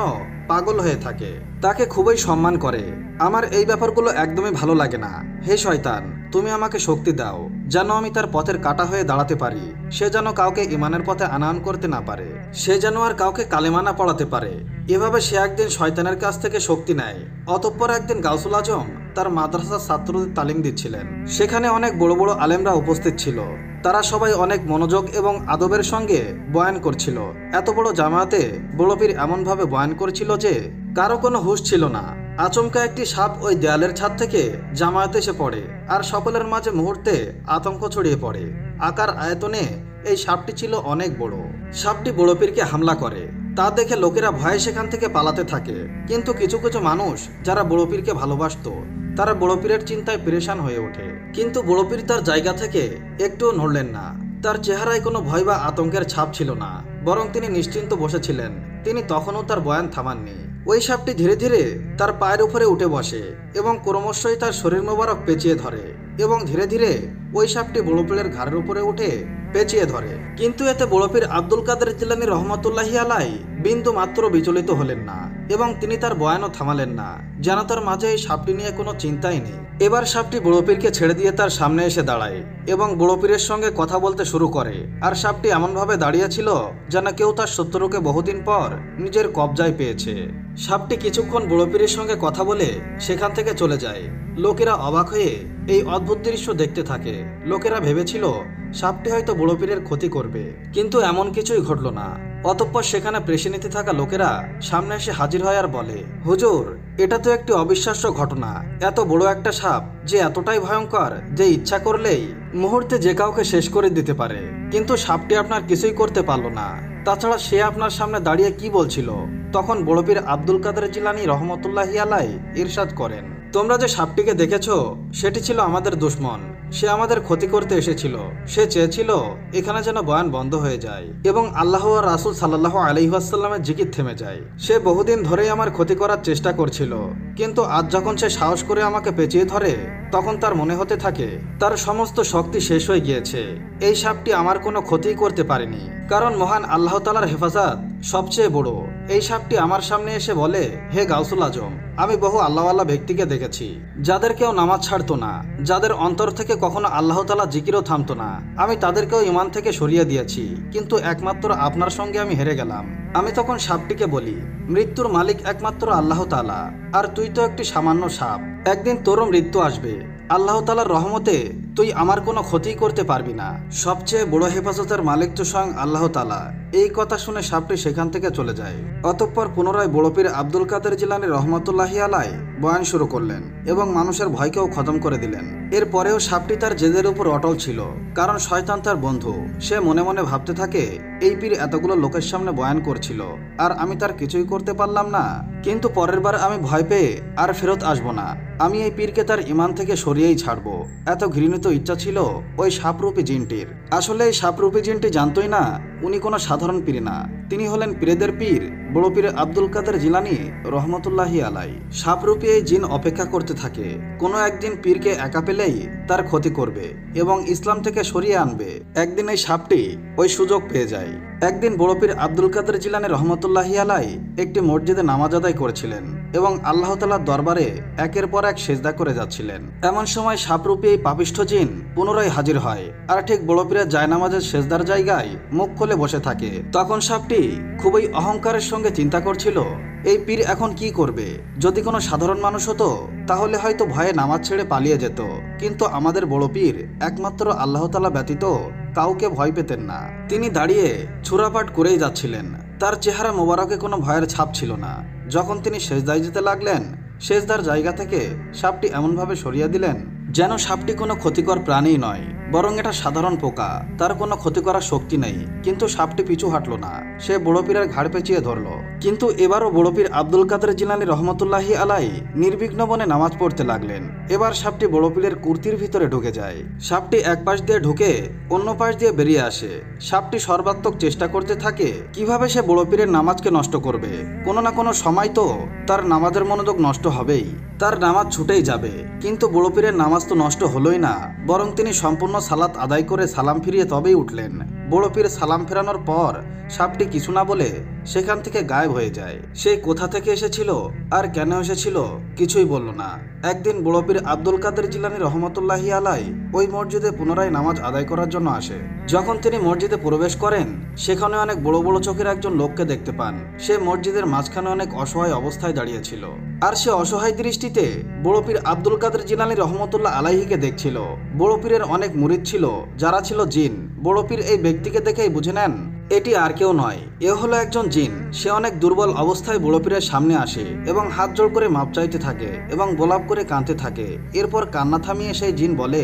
পাগল হয়ে থাকে, তাকে খুবই সম্মান করে। আমার এই ব্যাপারগুলো একদমই ভালো লাগে না। হে শয়তান, তুমি আমাকে শক্তি দাও যেন আমি তার পথের কাঁটা হয়ে দাঁড়াতে পারি। সে যেন কাউকে ইমানের পথে আনয়ন করতে না পারে, সে যেন আর কাউকে কালেমা না পড়াতে পারে। এভাবে সে একদিন শয়তানের কাছ থেকে শক্তি নেয়। অতঃপর একদিন গাউসুল আজম তার মাদ্রাসার ছাত্রদের তালিম দিচ্ছিলেন। সেখানে অনেক বড় বড় আলেমরা উপস্থিত ছিল। তারা সবাই অনেক মনোযোগ এবং আদবের সঙ্গে বয়ান করছিল। এত বড় জামায়াতে বড় পীর এমনভাবে বয়ান করছিল যে কারো কোনো হুঁশ ছিল না। আচমকা একটি সাপ ওই দেয়ালের ছাদ থেকে জামায়াতে এসে পড়ে আর সকলের মাঝে মুহূর্তে আতঙ্ক ছড়িয়ে পড়ে। আকার আয়তনে এই সাপটি ছিল অনেক বড়। সাপটি বড় পীরকে হামলা করে। তা দেখে লোকেরা ভয়ে সেখান থেকে পালাতে থাকে, কিন্তু কিছু কিছু মানুষ যারা বড় পীরকে ভালোবাসতো তারা বড় পীরের চিন্তায় পেরেশান হয়ে ওঠে। কিন্তু বড় পীর তার জায়গা থেকে একটুও নড়লেন না। তার চেহারায় কোনো ভয় বা আতঙ্কের ছাপ ছিল না, বরং তিনি নিশ্চিন্ত বসেছিলেন। তিনি তখনও তার বয়ান থামাননি। ওই সাপটি ধীরে ধীরে তার পায়ের উপরে উঠে বসে এবং ক্রমশই তার শরীর মোবারক পেঁচিয়ে ধরে এবং ধীরে ধীরে ওই সাপটি বড় পীরের ঘাড়ের উপরে উঠে পেঁচিয়ে ধরে। কিন্তু এতে বড় পীর আব্দুল কাদের জিলানী রহমতুল্লাহি আলাই বিন্দু মাত্র বিচলিত হলেন না এবং তিনি তার বয়ানও থামালেন না, যেন তার মাঝে এই সাপটি নিয়ে কোনো চিন্তাই নেই। এবার সাপটি বড় পীরকে ছেড়ে দিয়ে তার সামনে এসে দাঁড়ায় এবং বড় পীরের সঙ্গে কথা বলতে শুরু করে। আর সাপটি এমনভাবে দাঁড়িয়েছিল যেন কেউ তার শত্রুকে বহুদিন পর নিজের কবজায় পেয়েছে। সাপটি কিছুক্ষণ বড় পীরের সঙ্গে কথা বলে সেখান থেকে চলে যায়। লোকেরা অবাক হয়ে এই অদ্ভুত দৃশ্য দেখতে থাকে। লোকেরা ভেবেছিল সাপটি হয়তো বড় পীরের ক্ষতি করবে, কিন্তু এমন কিছুই ঘটল না। অতঃপর সেখানে প্রেসিনিতে থাকা লোকেরা সামনে এসে হাজির হয় আর বলে, হুজুর, এটা তো একটি অবিশ্বাস্য ঘটনা। এত বড় একটা সাপ যে এতটাই ভয়ঙ্কর যে ইচ্ছা করলেই মুহূর্তে যে কাউকে শেষ করে দিতে পারে, কিন্তু সাপটি আপনার কিছুই করতে পারল না। তাছাড়া সে আপনার সামনে দাঁড়িয়ে কি বলছিল? তখন বড় পীর আব্দুল কাদের জিলানী রহমতুল্লাহি আলাই ইরশাদ করেন, তোমরা যে সাপটিকে দেখেছো সেটি ছিল আমাদের দুশমন। সে আমাদের ক্ষতি করতে এসেছিল। সে চেয়েছিল এখানে যেন বয়ান বন্ধ হয়ে যায় এবং আল্লাহ ও রাসূল সাল্লাল্লাহু আলাইহি ওয়াসাল্লামের জিকির থেমে যায়। সে বহুদিন ধরেই আমার ক্ষতি করার চেষ্টা করছিল, কিন্তু আজ যখন সে সাহস করে আমাকে পেঁচিয়ে ধরে তখন তার মনে হতে থাকে তার সমস্ত শক্তি শেষ হয়ে গিয়েছে। এই সাপটি আমার কোনো ক্ষতিই করতে পারেনি, কারণ মহান আল্লাহ তাআলার হেফাজত সবচেয়ে বড়। এই সাপটি আমার সামনে এসে বলে, হে গাউসুল আজম, আমি বহু আল্লাহওয়ালা ব্যক্তিকে দেখেছি যাদের কেউ নামাজ ছাড়তো না, যাদের অন্তর থেকে কখনো আল্লাহ তাআলা জিকিরও থামতো না। আমি তাদেরকেও ঈমান থেকে সরিয়ে দিয়েছি, কিন্তু একমাত্র আপনার সঙ্গে আমি হেরে গেলাম। আমি তখন সাপটিকে বলি, মৃত্যুর মালিক একমাত্র আল্লাহ তাআলা, আর তুই তো একটি সামান্য সাপ। একদিন তোরও মৃত্যু আসবে। আল্লাহ তাআলার রহমতে তুই আমার কোনো ক্ষতি করতে পারবি না। সবচেয়ে বড় হেফাজতের মালিক তো স্বয়ং আল্লাহ তাআলা। এই কথা শুনে সাপটি সেখান থেকে চলে যায়। অতঃপর পুনরায় বড় পীর আব্দুল কাদের জিলানী রহমতুল্লাহি আলাই বয়ান শুরু করলেন এবং মানুষের ভয়কেও খতম করে দিলেন। এরপরেও সাপটি তার জেদের উপর অটল ছিল, কারণ শয়তান তার বন্ধু। সে মনে মনে ভাবতে থাকে, এই পীর এতগুলো লোকের সামনে বয়ান করছিল আর আমি তার কিছুই করতে পারলাম না, কিন্তু পরের বার আমি ভয় পেয়ে আর ফেরত আসবো না। আমি এই পীরকে তার ইমান থেকে সরিয়েই ছাড়বো। এত ঘৃণিত ইচ্ছা ছিল ওই সাপরূপী জিনটির। আসলে এই সাপরূপী জিনটি জানতোই না উনি কোনো সাধারণ পীর না, তিনি হলেন পীরেদের পীর বড় পীর আব্দুল কাদের জিলানী রহমতুল্লাহি আলাই। সাপরূপী এই জিন অপেক্ষা করতে থাকে কোনো একদিন পীরকে একা পেলেই তার ক্ষতি করবে এবং ইসলাম থেকে সরিয়ে আনবে। একদিন এই সাপটি ওই সুযোগ পেয়ে যায়। একদিন বড় পীর আব্দুল কাদের জিলানী রহমতুল্লাহি আলাই একটি মসজিদে নামাজ আদায় করেছিলেন এবং আল্লাহ তাআলার দরবারে একের পর এক সেজদা করে যাচ্ছিলেন। এমন সময় সাপরূপী এই পাপিষ্ঠ জিন পুনরায় হাজির হয় আর ঠিক বড় পীরের জায়নামাজের সেজদার জায়গায় মুখ খুলে বসে থাকে। তখন সাপটি খুবই অহংকারের সঙ্গে চিন্তা করছিল এই পীর এখন কি করবে। যদি কোনো সাধারণ মানুষ হতো তাহলে হয়তো ভয়ে নামাজ ছেড়ে পালিয়ে যেত, কিন্তু আমাদের বড় পীর একমাত্র আল্লাহ তাআলা ব্যতীত কাউকে ভয় পেতেন না। তিনি দাঁড়িয়ে ছুরাপাট করেই যাচ্ছিলেন, তার চেহারা মোবারকে কোনো ভয়ের ছাপ ছিল না। যখন তিনি সেজদায় যেতে লাগলেন, সেজদার জায়গা থেকে সাপটি এমনভাবে সরিয়ে দিলেন যেন সাপটি কোনো ক্ষতিকর প্রাণী নয়, বরং এটা সাধারণ পোকা, তার কোনো ক্ষতি করার শক্তি নেই। কিন্তু সাপটি পিছু হাঁটলো না, সে বড় পীরের ঘাড় পেঁচিয়ে ধরলো। কিন্তু এবারও বড় পীর আব্দুল কাদের জিলানী রহমতুল্লাহি আলাই নির্বিঘ্ন মনে নামাজ পড়তে লাগলেন। এবার সাপটি বড় পীরের কুর্তির ভিতরে ঢুকে যায়। সাপটি এক পাশ দিয়ে ঢুকে অন্য পাশ দিয়ে বেরিয়ে আসে। সাপটি সর্বাত্মক চেষ্টা করতে থাকে কিভাবে সে বড় পীরের নামাজকে নষ্ট করবে। কোনো না কোনো সময় তো তার নামাজের মনোযোগ নষ্ট হবেই, তার নামাজ ছুটেই যাবে। কিন্তু বড় পীরের নামাজ তো নষ্ট হলোই না, বরং তিনি সম্পূর্ণ সালাত আদায় করে সালাম ফিরিয়ে তবেই উঠলেন। বড় পীর সালাম ফেরানোর পর সাপটি কিছু না বলে সেখান থেকে গায়েব হয়ে যায়। সে কোথা থেকে এসেছিল আর কেন এসেছিল কিছুই বলল না। একদিন বড় পীর আব্দুল কাদের জিলানী রহমতুল্লাহি আলাই ওই মসজিদে পুনরায় নামাজ আদায় করার জন্য আসে। যখন তিনি মসজিদে প্রবেশ করেন, সেখানে অনেক বড় বড় চোখের একজন লোককে দেখতে পান। সে মসজিদের মাঝখানে অনেক অসহায় অবস্থায় দাঁড়িয়েছিল, আর সে অসহায় দৃষ্টিতে বড় পীর আব্দুল কাদের জিলানী রহমতুল্লাহ আলাইহিকে দেখছিল। বড় পীরের অনেক মুরিদ ছিল যারা ছিল জিন। বড় পীর এই ব্যক্তিকে দেখেই বুঝে নেন এটি আর কেউ নয়, এ হলো একজন জিন। সে অনেক দুর্বল অবস্থায় বড় পীরের সামনে আসে এবং হাত জোড় করে মাপ চাইতে থাকে এবং গোলাপ করে কাঁদতে থাকে। এরপর কান্না থামিয়ে সেই জিন বলে,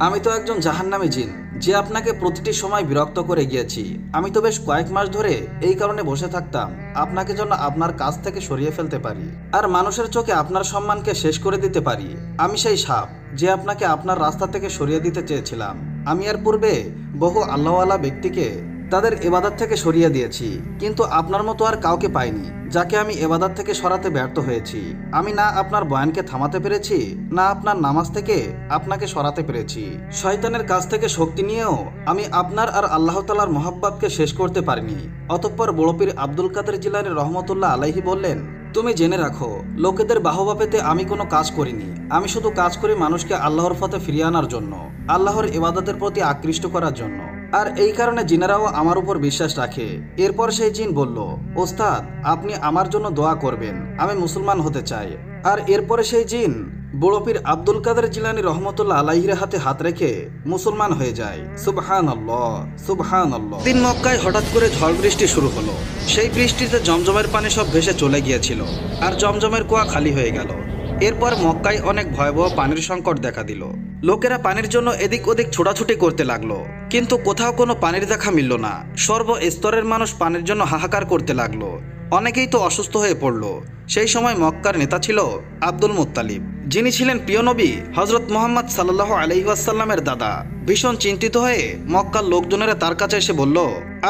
আমি তো একজন জাহান্নামী জিন যে আপনাকে প্রতিটি সময় বিরক্ত করে গিয়েছি। আমি তো বেশ কয়েক মাস ধরে এই কারণে বসে থাকতাম আপনাকে যেন আপনার কাছ থেকে সরিয়ে ফেলতে পারি আর মানুষের চোখে আপনার সম্মানকে শেষ করে দিতে পারি। আমি সেই সাপ যে আপনাকে আপনার রাস্তা থেকে সরিয়ে দিতে চেয়েছিলাম। আমি এর পূর্বে বহু আল্লাহওয়ালা ব্যক্তিকে তাদের ইবাদত থেকে সরিয়ে দিয়েছি, কিন্তু আপনার মতো আর কাউকে পাইনি যাকে আমি ইবাদত থেকে সরাতে ব্যর্থ হয়েছি। আমি না আপনার বয়ানকে থামাতে পেরেছি, না আপনার নামাজ থেকে আপনাকে সরাতে পেরেছি। শয়তানের কাছ থেকে শক্তি নিয়েও আমি আপনার আর আল্লাহ তাআলার মহব্বতকে শেষ করতে পারিনি। অতঃপর বড় পীর আব্দুল কাদের জিলানী রহমতুল্লাহ আলাইহি বললেন, তুমি জেনে রাখো, লোকেদের বাহবা পেতে আমি কোনো কাজ করিনি। আমি শুধু কাজ করি মানুষকে আল্লাহর পথে ফিরিয়ে আনার জন্য, আল্লাহর ইবাদতের প্রতি আকৃষ্ট করার জন্য। আর এই কারণে জিনেরাও আমার উপর বিশ্বাস রাখে। এরপর সেই জিন বলল, ওস্তাদ আপনি আমার জন্য দোয়া করবেন, আমি মুসলমান হতে চাই। আর এরপরে সেই জিন বড় পীর আব্দুল কাদের জিলানী রহমতুল্লাহ আলাইহির হাতে হাত রেখে মুসলমান হয়ে যায়। সুবহানাল্লাহ, সুবহানাল্লাহ। দিন মক্কায় হঠাৎ করে ঝড় বৃষ্টি শুরু হলো। সেই বৃষ্টিতে জমজমের পানি সব ভেসে চলে গিয়েছিল আর জমজমের কুয়া খালি হয়ে গেল। এরপর মক্কায় অনেক ভয়াবহ পানির সংকট দেখা দিল। লোকেরা পানির জন্য এদিক ওদিক ছোটাছুটি করতে লাগলো, কিন্তু কোথাও কোনো পানির দেখা মিলল না। সর্বস্তরের মানুষ পানির জন্য হাহাকার করতে লাগলো। অনেকেই তো অসুস্থ হয়ে পড়ল। সেই সময় মক্কার নেতা ছিল আব্দুল মুত্তালিব, যিনি ছিলেন প্রিয় নবী হযরত মুহাম্মদ সাল্লাল্লাহু আলাইহি ওয়াসাল্লামের দাদা। ভীষণ চিন্তিত হয়ে মক্কার লোকজনেরা তার কাছে এসে বলল,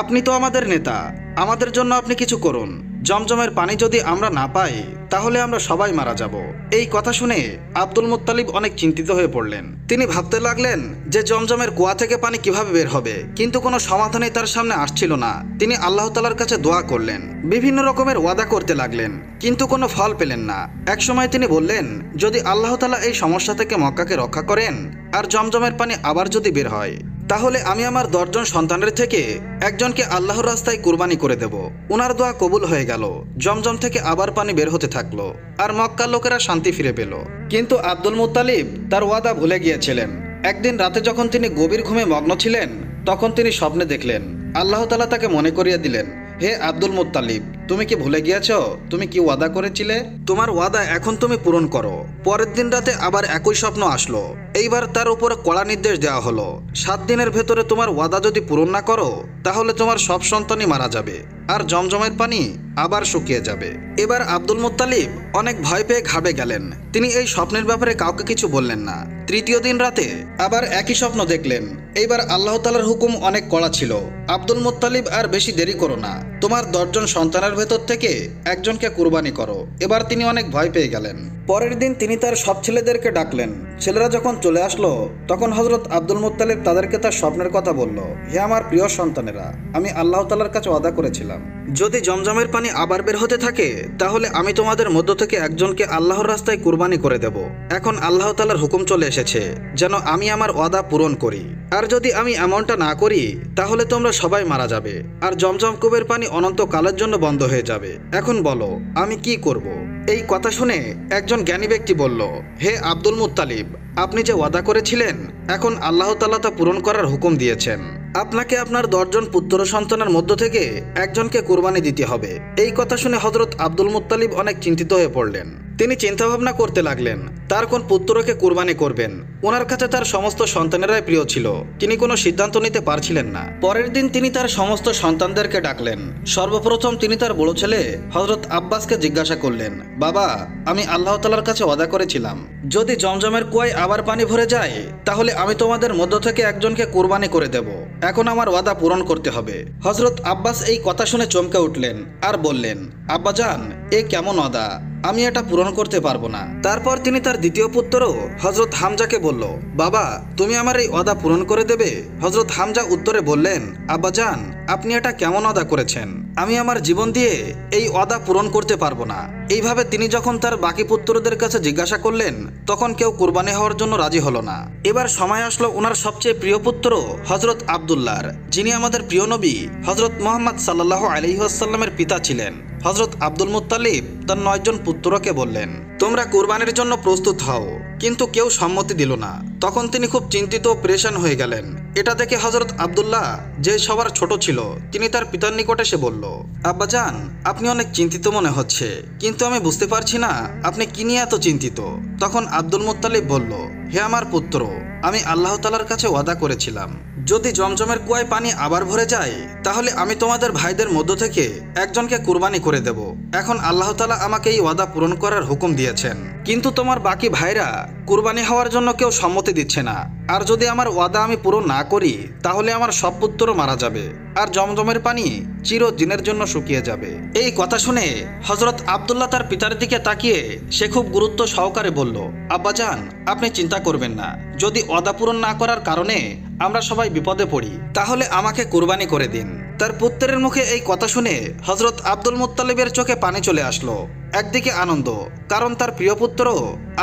আপনি তো আমাদের নেতা, আমাদের জন্য আপনি কিছু করুন। জমজমের পানি যদি আমরা না পাই তাহলে আমরা সবাই মারা যাব। এই কথা শুনে আব্দুল মুত্তালিব অনেক চিন্তিত হয়ে পড়লেন। তিনি ভাবতে লাগলেন যে জমজমের কুয়া থেকে পানি কিভাবে বের হবে, কিন্তু কোনো সমাধানই তার সামনে আসছিল না। তিনি আল্লাহ তাআলার কাছে দোয়া করলেন, বিভিন্ন রকমের ওয়াদা করতে লাগলেন, কিন্তু কোনো ফল পেলেন না। একসময় তিনি বললেন, যদি আল্লাহ তাআলা এই সমস্যা থেকে মক্কাকে রক্ষা করেন আর জমজমের পানি আবার যদি বের হয়, তাহলে আমি আমার 10 জন সন্তানের থেকে একজনকে আল্লাহর রাস্তায় কুরবানি করে দেব। উনার দোয়া কবুল হয়ে গেল। জমজম থেকে আবার পানি বের হতে থাকলো আর মক্কার লোকেরা শান্তি ফিরে পেল। কিন্তু আব্দুল মুত্তালিব তার ওয়াদা ভুলে গিয়েছিলেন। একদিন রাতে যখন তিনি গভীর ঘুমে মগ্ন ছিলেন, তখন তিনি স্বপ্নে দেখলেন আল্লাহ তাআলা তাকে মনে করিয়ে দিলেন হে আব্দুল মুত্তালিব, তুমি কি ভুলে গিয়েছ তুমি কি ওয়াদা করেছিলে? তোমার ওয়াদা এখন তুমি পূরণ করো। পরের দিন রাতে আবার একই স্বপ্ন আসলো। এইবার তার উপরে কড়া নির্দেশ দেওয়া হলো, 7 দিনের ভেতরে তোমার ওয়াদা যদি পূরণ না করো তাহলে তোমার সব সন্তানই মারা যাবে আর জমজমের পানি আবার শুকিয়ে যাবে। এবার আব্দুল মুত্তালিব অনেক ভয় পেয়ে ঘাবড়ে গেলেন। তিনি এই স্বপ্নের ব্যাপারে কাউকে কিছু বললেন না। তৃতীয় দিন রাতে আবার একই স্বপ্ন দেখলেন। এইবার আল্লাহ তাআলার হুকুম অনেক কড়া ছিল। আব্দুল মুত্তালিব, আর বেশি দেরি করো না, তোমার 10 জন সন্তানের ভেতর থেকে একজনকে কুরবানি করো। এবার তিনি অনেক ভয় পেয়ে গেলেন। পরের দিন তিনি তার সব ছেলেদেরকে ডাকলেন। ছেলেরা যখন চলে আসলো তখন হযরত আব্দুল মুত্তালিব তাদেরকে তার স্বপ্নের কথা বলল। হে আমার প্রিয় সন্তানেরা, আমি আল্লাহ তাআলার কাছে ওয়াদা করেছিলাম, যদি জমজমের পানি আবার বের হতে থাকে তাহলে আমি তোমাদের মধ্য থেকে একজনকে আল্লাহর রাস্তায় কুরবানি করে দেব। এখন আল্লাহ তাআলার হুকুম চলে এসেছে যেন আমি আমার ওয়াদা পূরণ করি। আর যদি আমি এমনটা না করি তাহলে তোমরা সবাই মারা যাবে আর জমজম কূপের পানি অনন্তকালের জন্য বন্ধ হয়ে যাবে। এখন বলো আমি কি করব? এই কথা শুনে একজন জ্ঞানী ব্যক্তি বলল, হে আব্দুল মুত্তালিব, আপনি যে ওয়াদা করেছিলেন এখন আল্লাহ তাআলা তা পূরণ করার হুকুম দিয়েছেন। আপনাকে আপনার 10 জন পুত্র সন্তানের মধ্য থেকে একজনকে কুরবানি দিতে হবে। এই কথা শুনে হযরত আব্দুল মুত্তালিব অনেক চিন্তিত হয়ে পড়লেন। তিনি চিন্তাভাবনা করতে লাগলেন তার কোন পুত্রকে কুরবানি করবেন। ওনার কাছে তার সমস্ত সন্তানেরাই প্রিয় ছিল। তিনি কোনো সিদ্ধান্ত নিতে পারছিলেন না। পরের দিন তিনি তার সমস্ত সন্তানদেরকে ডাকলেন। সর্বপ্রথম তিনি তার বড় ছেলে হযরত আব্বাসকে জিজ্ঞাসা করলেন, বাবা, আমি আল্লাহ তাআলার কাছে ওয়াদা করেছিলাম, যদি জমজমের কুয়ায় আবার পানি ভরে যায় তাহলে আমি তোমাদের মধ্য থেকে একজনকে কুরবানি করে দেব। এখন আমার ওয়াদা পূরণ করতে হবে। হযরত আব্বাস এই কথা শুনে চমকে উঠলেন আর বললেন, আব্বাজান, এ কেমন ওয়াদা? আমি এটা পূরণ করতে পারবো না। তারপর তিনি তার দ্বিতীয় পুত্র হযরত হামজাকে বলল, বাবা, তুমি আমার এই ওয়াদা পূরণ করে দেবে? হযরত হামজা উত্তরে বললেন, আব্বাজান, আপনি এটা কেমন ওয়াদা করেছেন? আমি আমার জীবন দিয়ে এই ওয়াদা পূরণ করতে পারবো না। এইভাবে তিনি যখন তার বাকি পুত্রদের কাছে জিজ্ঞাসা করলেন তখন কেউ কুরবানি হওয়ার জন্য রাজি হলো না। এবার সময় আসলো ওনার সবচেয়ে প্রিয় পুত্র হযরত আব্দুল্লাহর, যিনি আমাদের প্রিয় নবী হযরত মুহাম্মদ সাল্লাল্লাহু আলাইহি ওয়াসাল্লামের পিতা ছিলেন। হযরত আব্দুল মুত্তালিব তার 9 জন পুত্রকে বললেন, তোমরা কুরবানির জন্য প্রস্তুত হও। কিন্তু কেউ সম্মতি দিল না। তখন তিনি খুব চিন্তিত ও পেরেশান হয়ে গেলেন। এটা দেখে হযরত আব্দুল্লাহ, যে সবার ছোট ছিল, তিনি তার পিতার নিকটে এসে বলল, আব্বাজান, আপনি অনেক চিন্তিত মনে হচ্ছে, কিন্তু আমি বুঝতে পারছি না আপনি কি নিয়ে এত চিন্তিত। তখন আব্দুল মুত্তালিব বলল, হে আমার পুত্র, আমি আল্লাহ তাআলার কাছে ওয়াদা করেছিলাম, যদি জমজমের কুয়ায় পানি আবার ভরে যায় তাহলে আমি তোমাদের ভাইদের মধ্য থেকে একজনকে কুরবানি করে দেব। এখন আল্লাহ তাআলা আমাকে এই ওয়াদা পূরণ করার হুকুম দিয়েছেন, কিন্তু তোমার বাকি ভাইরা কুরবানি হওয়ার জন্য কেউ সম্মতি দিচ্ছে না। আর যদি আমার ওয়াদা আমি পূরণ না করি তাহলে আমার সব পুত্র মারা যাবে আর জমজমের পানি চিরদিনের জন্য শুকিয়ে যাবে। এই কথা শুনে হযরত আব্দুল্লাহ তার পিতার দিকে তাকিয়ে সে খুব গুরুত্ব সহকারে বলল, আব্বাজান, আপনি চিন্তা করবেন না। যদি ওয়াদা পূরণ না করার কারণে আমরা সবাই বিপদে পড়ি তাহলে আমাকে কুরবানি করে দিন। তার পুত্রের মুখে এই কথা শুনে হযরত আব্দুল মুত্তালিবের চোখে পানি চলে আসলো। একদিকে আনন্দ, কারণ তার প্রিয় পুত্র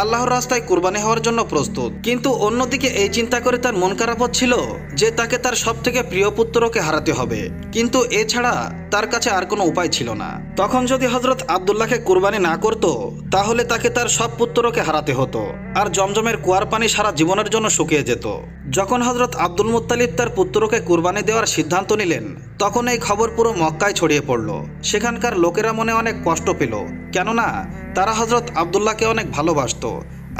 আল্লাহর রাস্তায় কুরবানি হওয়ার জন্য প্রস্তুত, কিন্তু অন্যদিকে এই চিন্তা করে তার মন খারাপ হচ্ছিল যে তাকে তার সবথেকে প্রিয় পুত্রকে হারাতে হবে, কিন্তু এছাড়া তার কাছে আর কোনো উপায় ছিল না। তখন যদি হযরত আব্দুল্লাহকে কুরবানি না করত তাহলে তাকে তার সব পুত্রকে হারাতে হতো আর জমজমের কুয়ার পানি সারা জীবনের জন্য শুকিয়ে যেত। যখন হযরত আব্দুল মুত্তালিব তার পুত্রকে কুরবানি দেওয়ার সিদ্ধান্ত নিলেন তখন এই খবর পুরো মক্কায় ছড়িয়ে পড়ল। সেখানকার লোকেরা মনে অনেক কষ্ট পেল, কেননা তারা হযরত আব্দুল্লাহকে অনেক ভালোবাসতো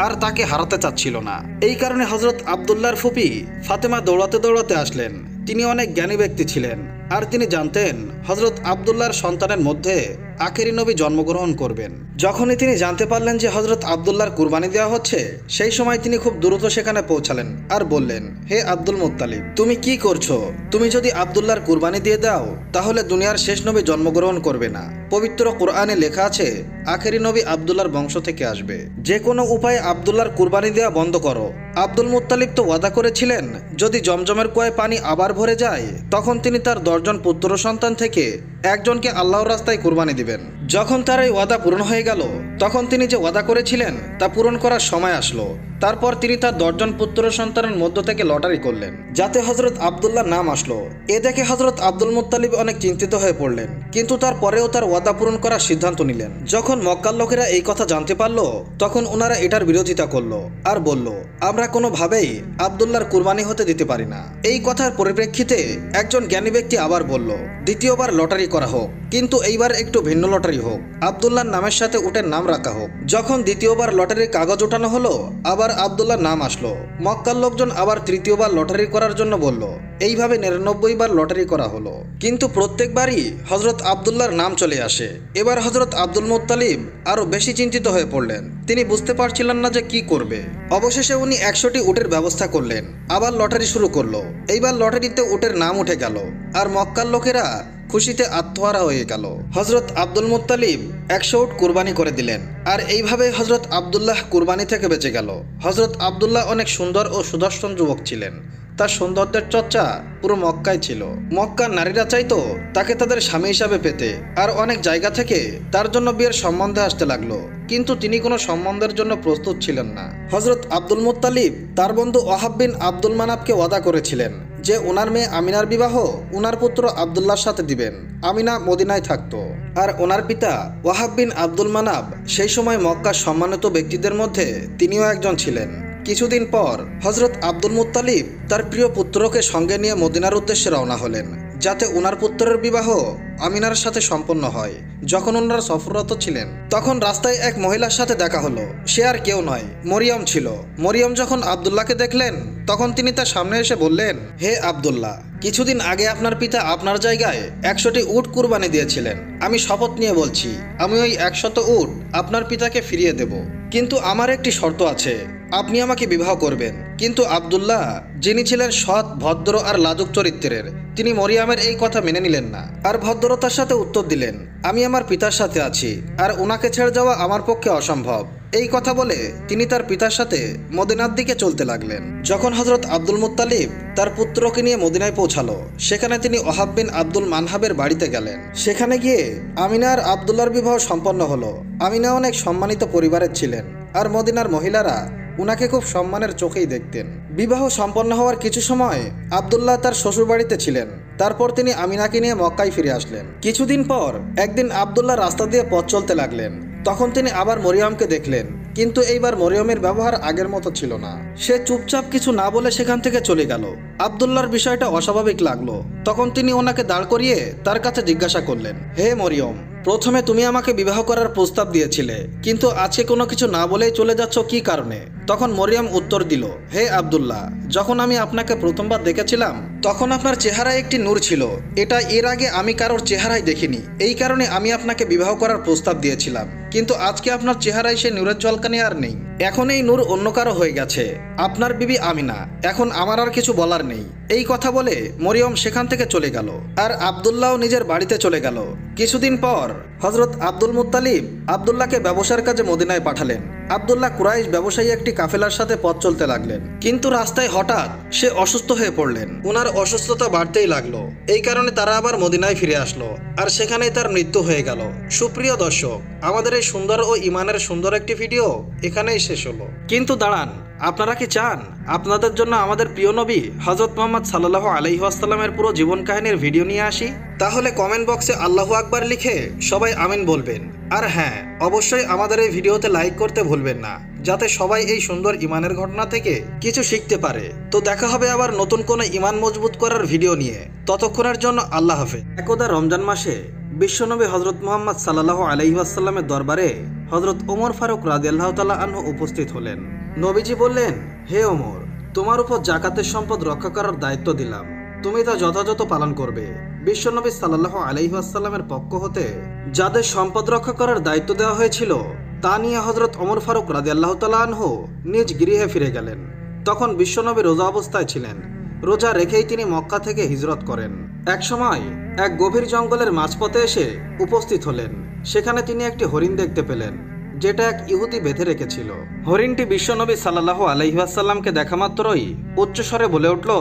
আর তাকে হারাতে চাচ্ছিল না। এই কারণে হযরত আব্দুল্লাহর ফুপি ফাতেমা দৌড়াতে দৌড়াতে আসলেন। তিনি অনেক জ্ঞানী ব্যক্তি ছিলেন আর তিনি জানতেন হযরত আব্দুল্লাহর সন্তানের মধ্যে আখেরি নবী জন্মগ্রহণ করবেন। যখনই তিনি জানতে পারলেন যে হযরত আব্দুল্লাহর কুরবানি দেওয়া হচ্ছে, সেই সময় তিনি খুব দ্রুত সেখানে পৌঁছালেন আর বললেন, হে আব্দুল মুত্তালিব, তুমি কি করছো? তুমি যদি আব্দুল্লাহর কুরবানি দিয়ে দাও তাহলে দুনিয়ার শেষ নবী জন্মগ্রহণ করবে না। পবিত্র কোরআনে লেখা আছে আখেরি নবী আব্দুল্লাহর বংশ থেকে আসবে। যে কোনো উপায়ে আব্দুল্লাহর কুরবানি দেওয়া বন্ধ করো। আব্দুল মুত্তালিব তো ওয়াদা করেছিলেন যদি জমজমের কুয়ায় পানি আবার ভরে যায় তখন তিনি তার 10 জন পুত্র সন্তান থেকে একজনকে আল্লাহর রাস্তায় কুরবানি দিবেন। যখন তার এই ওয়াদা পূরণ হয়ে গেল তখন তিনি যে ওয়াদা করেছিলেন তা পূরণ করার সময় আসলো। তারপর তিনি তার 10 জন পুত্র সন্তানের মধ্য থেকে লটারি করলেন, যাতে হযরত আব্দুল্লাহ নাম আসলো। এ দেখে হযরত আব্দুল মুত্তালিব অনেক চিন্তিত হয়ে পড়লেন, কিন্তু তারপরেও তার ওয়াদা পূরণ করার সিদ্ধান্ত নিলেন। যখন মক্কার লোকেরা এই কথা জানতে পারল তখন ওনারা এটার বিরোধিতা করলো আর বলল, আমরা কোনোভাবেই আব্দুল্লাহর কুরবানি হতে দিতে পারি না। এই কথার পরিপ্রেক্ষিতে একজন জ্ঞানী ব্যক্তি আবার বলল, দ্বিতীয়বার লটারি করা হোক, কিন্তু এইবার একটু ভিন্ন লটারি হোক, আব্দুল্লাহর নামের সাথে উটের নাম রাখা হোক। যখন দ্বিতীয়বার লটারির কাগজ ওঠানো হলো আবার আব্দুল্লাহর নাম আসলো। মক্কার লোকজন আবার তৃতীয়বার লটারি করার জন্য বলল। এইভাবে 99 বার লটারি করা হলো, কিন্তু প্রত্যেকবারই হযরত আব্দুল্লাহর নাম চলে আসে। এবার হযরত আব্দুল মুত্তালিব আরো বেশি চিন্তিত হয়ে পড়লেন। তিনি বুঝতে পারছিলেন না যে কি করবে। অবশেষে উনি 100টি উটের ব্যবস্থা করলেন, আবার লটারি শুরু করলো। এইবার লটারিতে উটের নাম উঠে গেল আর মক্কার লোকেরা খুশিতে আত্মহারা হয়ে গেল। হযরত আব্দুল মুত্তালিব 100 উট কুরবানি করে দিলেন, আর এইভাবে হযরত আব্দুল্লাহ কুরবানি থেকে বেঁচে গেল। হযরত আব্দুল্লাহ অনেক সুন্দর ও সুদর্শন যুবক ছিলেন। তার সৌন্দর্যের চর্চা পুরো মক্কায় ছিল। মক্কার নারীরা চাইতো তাকে তাদের স্বামী হিসাবে পেতে, আর অনেক জায়গা থেকে তার জন্য বিয়ের সম্বন্ধে আসতে লাগলো, কিন্তু তিনি কোনো সম্বন্ধের জন্য প্রস্তুত ছিলেন না। হযরত আব্দুল মুত্তালিব তার বন্ধু ওয়াহাব বিন আব্দুল মানাবকে ওয়াদা করেছিলেন যে ওনার মেয়ে আমিনার বিবাহ ওনার পুত্র আব্দুল্লাহর সাথে দিবেন। আমিনা মদিনায় থাকতো, আর ওনার পিতা ওয়াহাব বিন আব্দুল মানাব সেই সময় মক্কার সম্মানিত ব্যক্তিদের মধ্যে তিনিও একজন ছিলেন। কিছুদিন পর হযরত আব্দুল মুত্তালিব তার প্রিয় পুত্রকে সঙ্গে নিয়ে মদিনার উদ্দেশ্যে রওনা হলেন, যাতে ওনার পুত্রের বিবাহ আমিনার সাথে সম্পন্ন হয়। যখন ওনারা সফররত ছিলেন তখন রাস্তায় এক মহিলার সাথে দেখা হলো। সে আর কেউ নয়, মরিয়ম ছিল। মরিয়ম যখন আব্দুল্লাহকে দেখলেন তখন তিনি তার সামনে এসে বললেন, হে আব্দুল্লাহ, কিছুদিন আগে আপনার পিতা আপনার জায়গায় 100টি উট কুরবানি দিয়েছিলেন। আমি শপথ নিয়ে বলছি, আমি ওই 100 উট আপনার পিতাকে ফিরিয়ে দেব, কিন্তু আমার একটি শর্ত আছে, আপনি আমাকে বিবাহ করবেন। কিন্তু আব্দুল্লাহ, যিনি ছিলেন সৎ, ভদ্র আর লাজুক চরিত্রের, তিনি মরিয়ামের এই কথা মেনে নিলেন না, আর ভদ্রতার সাথে উত্তর দিলেন, আমি আমার পিতার সাথে আছি, আর ওনাকে ছেড়ে যাওয়া আমার পক্ষে অসম্ভব। এই কথা বলে তিনি তার পিতার সাথে মদিনার দিকে চলতে লাগলেন। যখন হযরত আব্দুল মুত্তালিব তার পুত্রকে নিয়ে মদিনায় পৌঁছালো, সেখানে তিনি ওয়াহাব বিন আব্দুল মানহাবের বাড়িতে গেলেন। সেখানে গিয়ে আমিনা আর আব্দুল্লাহর বিবাহ সম্পন্ন হলো। আমিনা অনেক সম্মানিত পরিবারের ছিলেন, আর মদিনার মহিলারা উনাকে খুব সম্মানের চোখেই দেখতেন। বিবাহ সম্পন্ন হওয়ার কিছু সময় আব্দুল্লাহ তার শ্বশুর বাড়িতে ছিলেন। তারপর তিনি আমিনাকে নিয়ে মক্কায় ফিরে আসলেন। কিছুদিন পর একদিন আব্দুল্লাহ রাস্তা দিয়ে পথ চলতে লাগলেন। তখন তিনি আবার মরিয়মকে দেখলেন, কিন্তু এইবার মরিয়মের ব্যবহার আগের মতো ছিল না। সে চুপচাপ কিছু না বলে সেখান থেকে চলে গেল। আব্দুল্লাহর বিষয়টা অস্বাভাবিক লাগলো। তখন তিনি ওনাকে দাঁড় করিয়ে তার কাছে জিজ্ঞাসা করলেন, হে মরিয়ম, প্রথমে তুমি আমাকে বিবাহ করার প্রস্তাব দিয়েছিলে, কিন্তু আজকে কোনো কিছু না বলেই চলে যাচ্ছ, কি কারণে? তখন মরিয়ম উত্তর দিল, হে আব্দুল্লাহ, যখন আমি আপনাকে প্রথমবার দেখেছিলাম তখন আপনার চেহারায় একটি নূর ছিল। এটা এর আগে আমি কারোর চেহারায় দেখিনি। এই কারণে আমি আপনাকে বিবাহ করার প্রস্তাব দিয়েছিলাম, কিন্তু আজকে আপনার চেহারায় সে নূরের ঝলকানি আর নেই। এখন এই নূর অন্য কারো হয়ে গেছে, আপনার বিবি আমিনা। এখন আমার আর কিছু বলার নেই। এই কথা বলে মরিয়ম সেখান থেকে চলে গেল, আর আব্দুল্লাহ নিজের বাড়িতে চলে গেল। কিছুদিন পর হযরত আব্দুল মুত্তালিব আব্দুল্লাহকে ব্যবসার কাজে মদিনায় পাঠালেন। আব্দুল্লাহ কুরাইশ ব্যবসায়ী একটি কাফেলার সাথে পথ চলতে লাগলেন, কিন্তু রাস্তায় হঠাৎ সে অসুস্থ হয়ে পড়লেন। ওনার অসুস্থতা বাড়তেই লাগলো। এই কারণে তারা আবার মদিনায় ফিরে আসলো, আর সেখানেই তার মৃত্যু হয়ে গেল। সুপ্রিয় দর্শক, আমাদের এই সুন্দর ও ইমানের সুন্দর একটি ভিডিও এখানেই শেষ হলো। কিন্তু দাঁড়ান, আপনারা কি চান আপনাদের জন্য আমাদের প্রিয় নবী হযরত মুহাম্মদ সাল্লাল্লাহু আলাইহি ওয়াসাল্লামের পুরো জীবন কাহিনীর ভিডিও নিয়ে আসি? তাহলে কমেন্ট বক্সে আল্লাহু আকবার লিখে সবাই আমিন বলবেন। আর হ্যাঁ, অবশ্যই আমাদের এই ভিডিওতে লাইক করতে ভুলবেন না, যাতে সবাই এই সুন্দর ইমানের ঘটনা থেকে কিছু শিখতে পারে। তো দেখা হবে আবার নতুন কোনো ইমান মজবুত করার ভিডিও নিয়ে। ততক্ষণের জন্য আল্লাহ হাফেজ। একদা রমজান মাসে বিশ্বনবী হযরত মুহাম্মদ সাল্লাল্লাহু আলাইহি ওয়াসাল্লামের দরবারে হযরত ওমর ফারুক রাদিয়াল্লাহু তাআলা আনহু উপস্থিত হলেন। নবীজি বললেন, হে ওমর, তোমার উপর জাকাতের সম্পদ রক্ষা করার দায়িত্ব দিলাম, তুমি তা যথাযথ পালন করবে। বিশ্বনবী সাল্লাল্লাহু আলাইহি ওয়াসাল্লামের পক্ষ হতে যাদের সম্পদ রক্ষা করার দায়িত্ব দেওয়া হয়েছিল তা নিয়ে হযরত ওমর ফারুক রাদিয়াল্লাহু তাআলা আনহু নিজ গৃহে ফিরে গেলেন। তখন বিশ্বনবী রোজা অবস্থায় ছিলেন। রোজা রেখেই তিনি মক্কা থেকে হিজরত করেন। এক সময় এক গভীর জঙ্গলের মাঝপথে এসে উপস্থিত হলেন। সেখানে তিনি একটি হরিণ দেখতে পেলেন, যেটা এক ইহুদি বেঁধে রেখেছিল। হরিণটি বিশ্বনবী সাল্লাল্লাহু আলাইহি ওয়াসাল্লামকে দেখা মাত্রই উচ্চস্বরে বলে উঠল,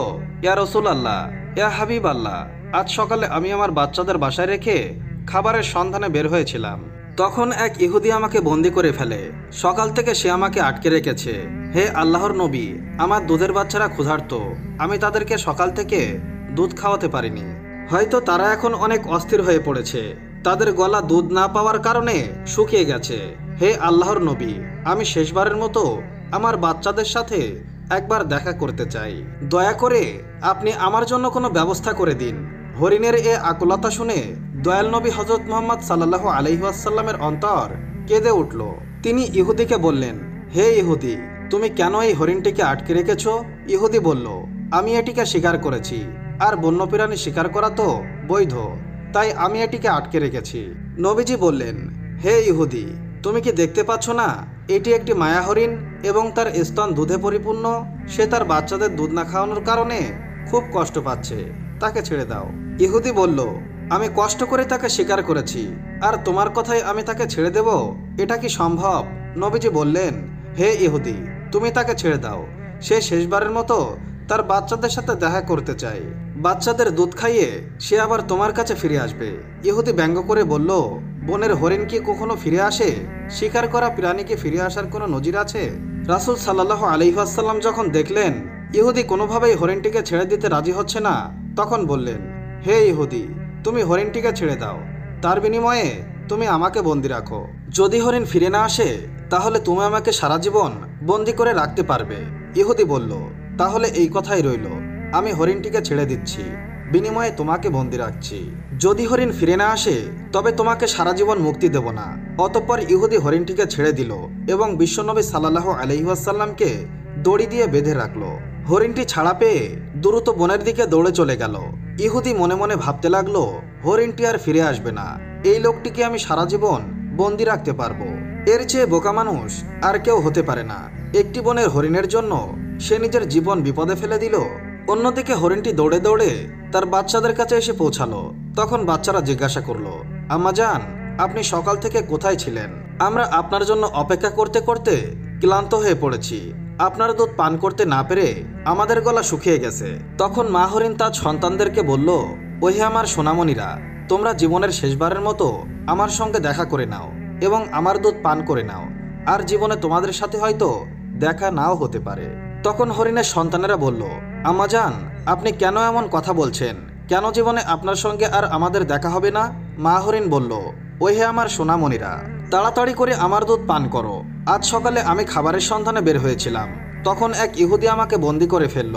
ইয়া রাসূলুল্লাহ, ইয়া হাবিব আল্লাহ, আজ সকালে আমি আমার বাচ্চাদের বাসায় রেখে খাবারের সন্ধানে বের হয়েছিলাম। তখন এক ইহুদি আমাকে বন্দি করে ফেলে। সকাল থেকে সে আমাকে আটকে রেখেছে। হে আল্লাহর নবী, আমার দুধের বাচ্চারা ক্ষুধার্ত, আমি তাদেরকে সকাল থেকে দুধ খাওয়াতে পারিনি। হয়তো তারা এখন অনেক অস্থির হয়ে পড়েছে, তাদের গলা দুধ না পাওয়ার কারণে শুকিয়ে গেছে। হে আল্লাহর নবী, আমি শেষবারের মতো আমার বাচ্চাদের সাথে একবার দেখা করতে চাই। দয়া করে আপনি আমার জন্য কোনো ব্যবস্থা করে দিন। হরিণের এ আকুলতা শুনে দয়াল নবী হযরত মুহাম্মদ সাল্লাল্লাহু আলাইহি ওয়াসাল্লামের অন্তর কেঁদে উঠল। তিনি ইহুদিকে বললেন, হে ইহুদি, তুমি কেন এই হরিণটিকে আটকে রেখেছ? ইহুদি বলল, আমি এটিকে শিকার করেছি, আর বন্যপ্রাণী শিকার করা তো বৈধ, তাই আমি এটিকে আটকে রেখেছি। নবীজি বললেন, হে ইহুদি, তুমি কি দেখতে পাচ্ছ না এটি একটি মায়া হরিণ এবং তার স্তন দুধে পরিপূর্ণ? সে তার বাচ্চাদের দুধ না খাওয়ানোর কারণে খুব কষ্ট পাচ্ছে, তাকে ছেড়ে দাও। ইহুদি বলল, আমি কষ্ট করে তাকে শিকার করেছি, আর তোমার কথায় আমি তাকে ছেড়ে দেব? এটা কি সম্ভব? নবীজি বললেন, হে ইহুদি, তুমি তাকে ছেড়ে দাও। সে শেষবারের মতো তার বাচ্চাদের সাথে দেখা করতে চায়। বাচ্চাদের দুধ খাইয়ে সে আবার তোমার কাছে ফিরে আসবে। ইহুদি ব্যঙ্গ করে বলল, বনের হরিণ কি কখনো ফিরে আসে? শিকার করা প্রাণীকে ফিরে আসার কোনো নজির আছে? রাসূল সাল্লাল্লাহু আলাইহি ওয়াসাল্লাম যখন দেখলেন ইহুদি কোনোভাবেই হরিণটিকে ছেড়ে দিতে রাজি হচ্ছে না, তখন বললেন, হে ইহুদি, তুমি হরিণটিকে ছেড়ে দাও, তার বিনিময়ে তুমি আমাকে বন্দি রাখো। যদি হরিণ ফিরে না আসে তাহলে তুমি আমাকে সারা জীবন বন্দি করে রাখতে পারবে। ইহুদি বলল, তাহলে এই কথাই রইল, আমি হরিণটিকে ছেড়ে দিচ্ছি, বিনিময়ে তোমাকে বন্দি রাখছি। যদি হরিণ ফিরে না আসে তবে তোমাকে সারা জীবন মুক্তি দেব না। অতঃপর ইহুদি হরিণটিকে ছেড়ে দিল এবং বিশ্বনবী সাল্লাল্লাহু আলাইহি ওয়াসাল্লামকে দড়ি দিয়ে বেঁধে রাখলো। হরিণটি ছাড়া পেয়ে দ্রুত বনের দিকে দৌড়ে চলে গেল। ইহুদি মনে মনে ভাবতে লাগলো, হরিণটি আর ফিরে আসবে না, এই লোকটিকে আমি সারা জীবন বন্দি রাখতে পারবো। এর চেয়ে বোকা মানুষ আর কেউ হতে পারে না। একটি বনের হরিণের জন্য সে নিজের জীবন বিপদে ফেলে দিল। অন্যদিকে হরিণটি দৌড়ে দৌড়ে তার বাচ্চাদের কাছে এসে পৌঁছালো। তখন বাচ্চারা জিজ্ঞাসা করলো, আম্মাজান, আপনি সকাল থেকে কোথায় ছিলেন? আমরা আপনার জন্য অপেক্ষা করতে করতে ক্লান্ত হয়ে পড়েছি। আপনার দুধ পান করতে না পেরে আমাদের গলা শুকিয়ে গেছে। তখন মা হরিণ তার সন্তানদেরকে বলল, ওহে আমার সোনামণিরা, তোমরা জীবনের শেষবারের মতো আমার সঙ্গে দেখা করে নাও এবং আমার দুধ পান করে নাও, আর জীবনে তোমাদের সাথে হয়তো দেখা নাও হতে পারে। তখন হরিণের সন্তানেরা বলল, আম্মাজান, আপনি কেন এমন কথা বলছেন? কেন জীবনে আপনার সঙ্গে আর আমাদের দেখা হবে না? মা হরিণ বলল, ওহে আমার সোনামণিরা, তাড়াতাড়ি করে আমার দুধ পান করো। আজ সকালে আমি খাবারের সন্ধানে বের হয়েছিলাম, তখন এক ইহুদি আমাকে বন্দি করে ফেলল।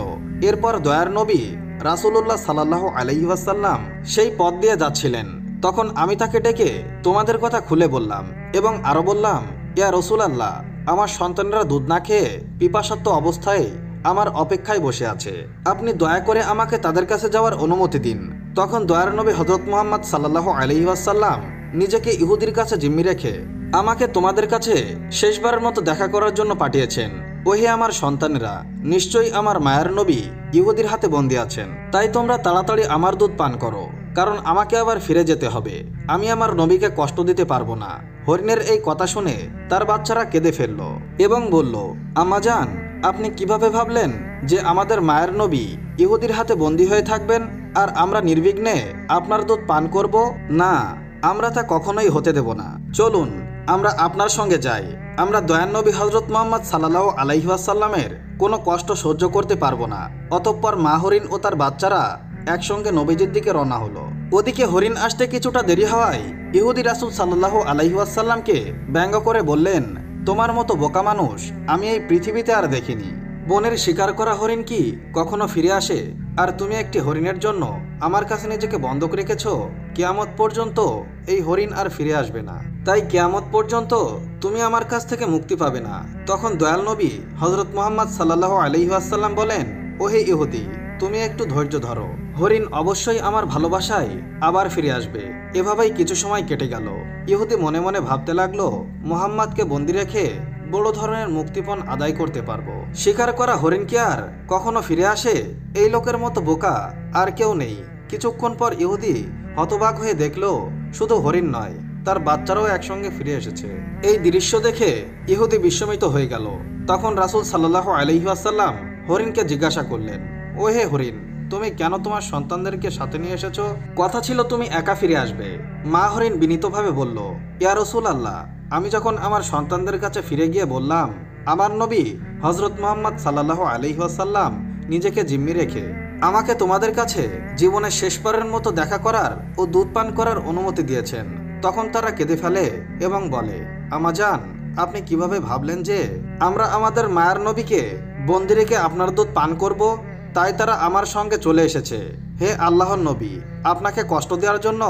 এরপর দয়ার নবী রাসূলুল্লাহ সাল্লাল্লাহু আলাইহি ওয়াসাল্লাম সেই পথ দিয়ে যাচ্ছিলেন। তখন আমি তাকে ডেকে তোমাদের কথা খুলে বললাম এবং আরো বললাম, ইয়া রাসূলুল্লাহ, আমার সন্তানরা দুধ না খেয়ে পিপাসার্ত অবস্থায় আমার অপেক্ষায় বসে আছে, আপনি দয়া করে আমাকে তাদের কাছে যাওয়ার অনুমতি দিন। তখন দয়ার নবী হযরত মুহাম্মদ সাল্লাল্লাহু আলাইহি ওয়াসাল্লাম নিজেকে ইহুদির কাছে জিম্মি রেখে আমাকে তোমাদের কাছে শেষবারের মতো দেখা করার জন্য পাঠিয়েছেন। ওহে আমার সন্তানেরা, নিশ্চয়ই আমার মায়ের নবী ইহুদির হাতে বন্দী আছেন, তাই তোমরা তাড়াতাড়ি আমার দুধ পান করো, কারণ আমাকে আবার ফিরে যেতে হবে। আমি আমার নবীকে কষ্ট দিতে পারবো না। হরিণের এই কথা শুনে তার বাচ্চারা কেঁদে ফেলল এবং বলল, আম্মাজান, আপনি কিভাবে ভাবলেন যে আমাদের মায়ের নবী ইহুদির হাতে বন্দী হয়ে থাকবেন আর আমরা নির্বিঘ্নে আপনার দুধ পান করব? না, আমরা তা কখনোই হতে দেব না। চলুন আমরা আপনার সঙ্গে যাই। আমরা দয়ার নবী হযরত মুহাম্মদ সাল্লাল্লাহু আলাইহি ওয়াসাল্লামের কোনো কষ্ট সহ্য করতে পারবো না। অতঃপর মা হরিণ ও তার বাচ্চারা একসঙ্গে নবীজির দিকে রওনা হলো। ওদিকে হরিণ আসতে কিছুটা দেরি হওয়ায় ইহুদি রাসূল সাল্লাল্লাহু আলাইহি ওয়াসাল্লামকে ব্যঙ্গ করে বললেন, তোমার মতো বোকা মানুষ আমি এই পৃথিবীতে আর দেখিনি। বনের শিকার করা হরিণ কি কখনো ফিরে আসে? আর তুমি একটি হরিণের জন্য আমার কাছে নিজেকে বন্ধক রেখেছো। কিয়ামত পর্যন্ত এই হরিণ আর ফিরে আসবে না, তাই কিয়ামত পর্যন্ত তুমি আমার কাছ থেকে মুক্তি পাবে না। তখন দয়াল নবী হযরত মুহাম্মদ সাল্লাল্লাহু আলাইহি ওয়াসাল্লাম বলেন, ওহে ইহুদি, তুমি একটু ধৈর্য ধরো, হরিণ অবশ্যই আমার ভালোবাসায় আবার ফিরে আসবে। এভাবেই কিছু সময় কেটে গেল। ইহুদি মনে মনে ভাবতে লাগলো, মুহাম্মদকে বন্দি রেখে বড় ধরনের মুক্তিপণ আদায় করতে পারবো। শিকার করা হরিণ কি আর কখনো ফিরে আসে? এই লোকের মতো বোকা আর কেউ নেই। কিছুক্ষণ পর ইহুদি হতবাক হয়ে দেখলো শুধু হরিণ নয়, তার বাচ্চারাও একসঙ্গে ফিরে এসেছে। এই দৃশ্য দেখে ইহুদি বিস্মিত হয়ে গেল। তখন রাসূল সাল্লাল্লাহু আলাইহি ওয়াসাল্লাম হরিণকে জিজ্ঞাসা করলেন, ওহে হরিণ, তুমি কেন তোমার সন্তানদেরকে সাথে নিয়ে এসেছো? কথা ছিল তুমি একা ফিরে আসবে। মা হরিণ বিনীতভাবে বলল, ইয়া রাসূলুল্লাহ, আমি যখন আমার সন্তানদের কাছে ফিরে গিয়ে বললাম আমার নবী হযরত মুহাম্মদ সাল্লাল্লাহু আলাইহি ওয়াসাল্লাম নিজেকে জিম্মি রেখে আমাকে তোমাদের কাছে জীবনের শেষবারের মতো দেখা করার ও দুধ পান করার অনুমতি দিয়েছেন, তখন তারা কেঁদে ফেলে এবং বলে, আমাজান, আপনি কিভাবে ভাবলেন যে আমরা আমাদের মায়ার নবীকে বন্দি রেখে আপনার দুধ পান করব? তাই তারা আমার সঙ্গে চলে এসেছে। হে আল্লাহর নবী, আপনাকে কষ্ট দেওয়ার জন্য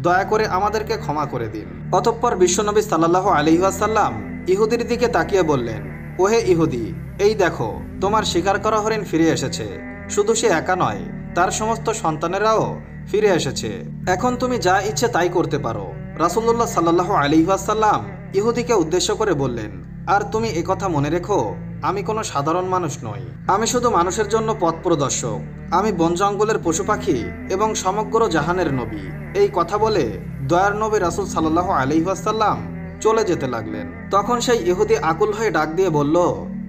দয়া করে আমাদেরকে ক্ষমা করে দিন। অতঃপর বিশ্বনবী সাল্লাল্লাহু আলাইহি ওয়াসাল্লাম ইহুদির দিকে তাকিয়ে বললেন, ওহে ইহুদি, এই দেখো তোমার শিকার করা হরিণ ফিরে এসেছে। শুধু সে একা নয়, তার সমস্ত সন্তানেরাও ফিরে এসেছে। এখন তুমি যা ইচ্ছে তাই করতে পারো। রাসূলুল্লাহ সাল্লাল্লাহু আলাইহি ওয়াসাল্লাম ইহুদিকে উদ্দেশ্য করে বললেন, আর তুমি একথা মনে রেখো, আমি কোনো সাধারণ মানুষ নই। আমি শুধু মানুষের জন্য পথ প্রদর্শক। আমি বন জঙ্গলের পশু পাখি এবং সমগ্র জাহানের নবী। এই কথা বলে দয়ার নবী রাসূল সাল্লাল্লাহু আলাইহি ওয়াসাল্লাম চলে যেতে লাগলেন। তখন সেই ইহুদি আকুল হয়ে ডাক দিয়ে বলল,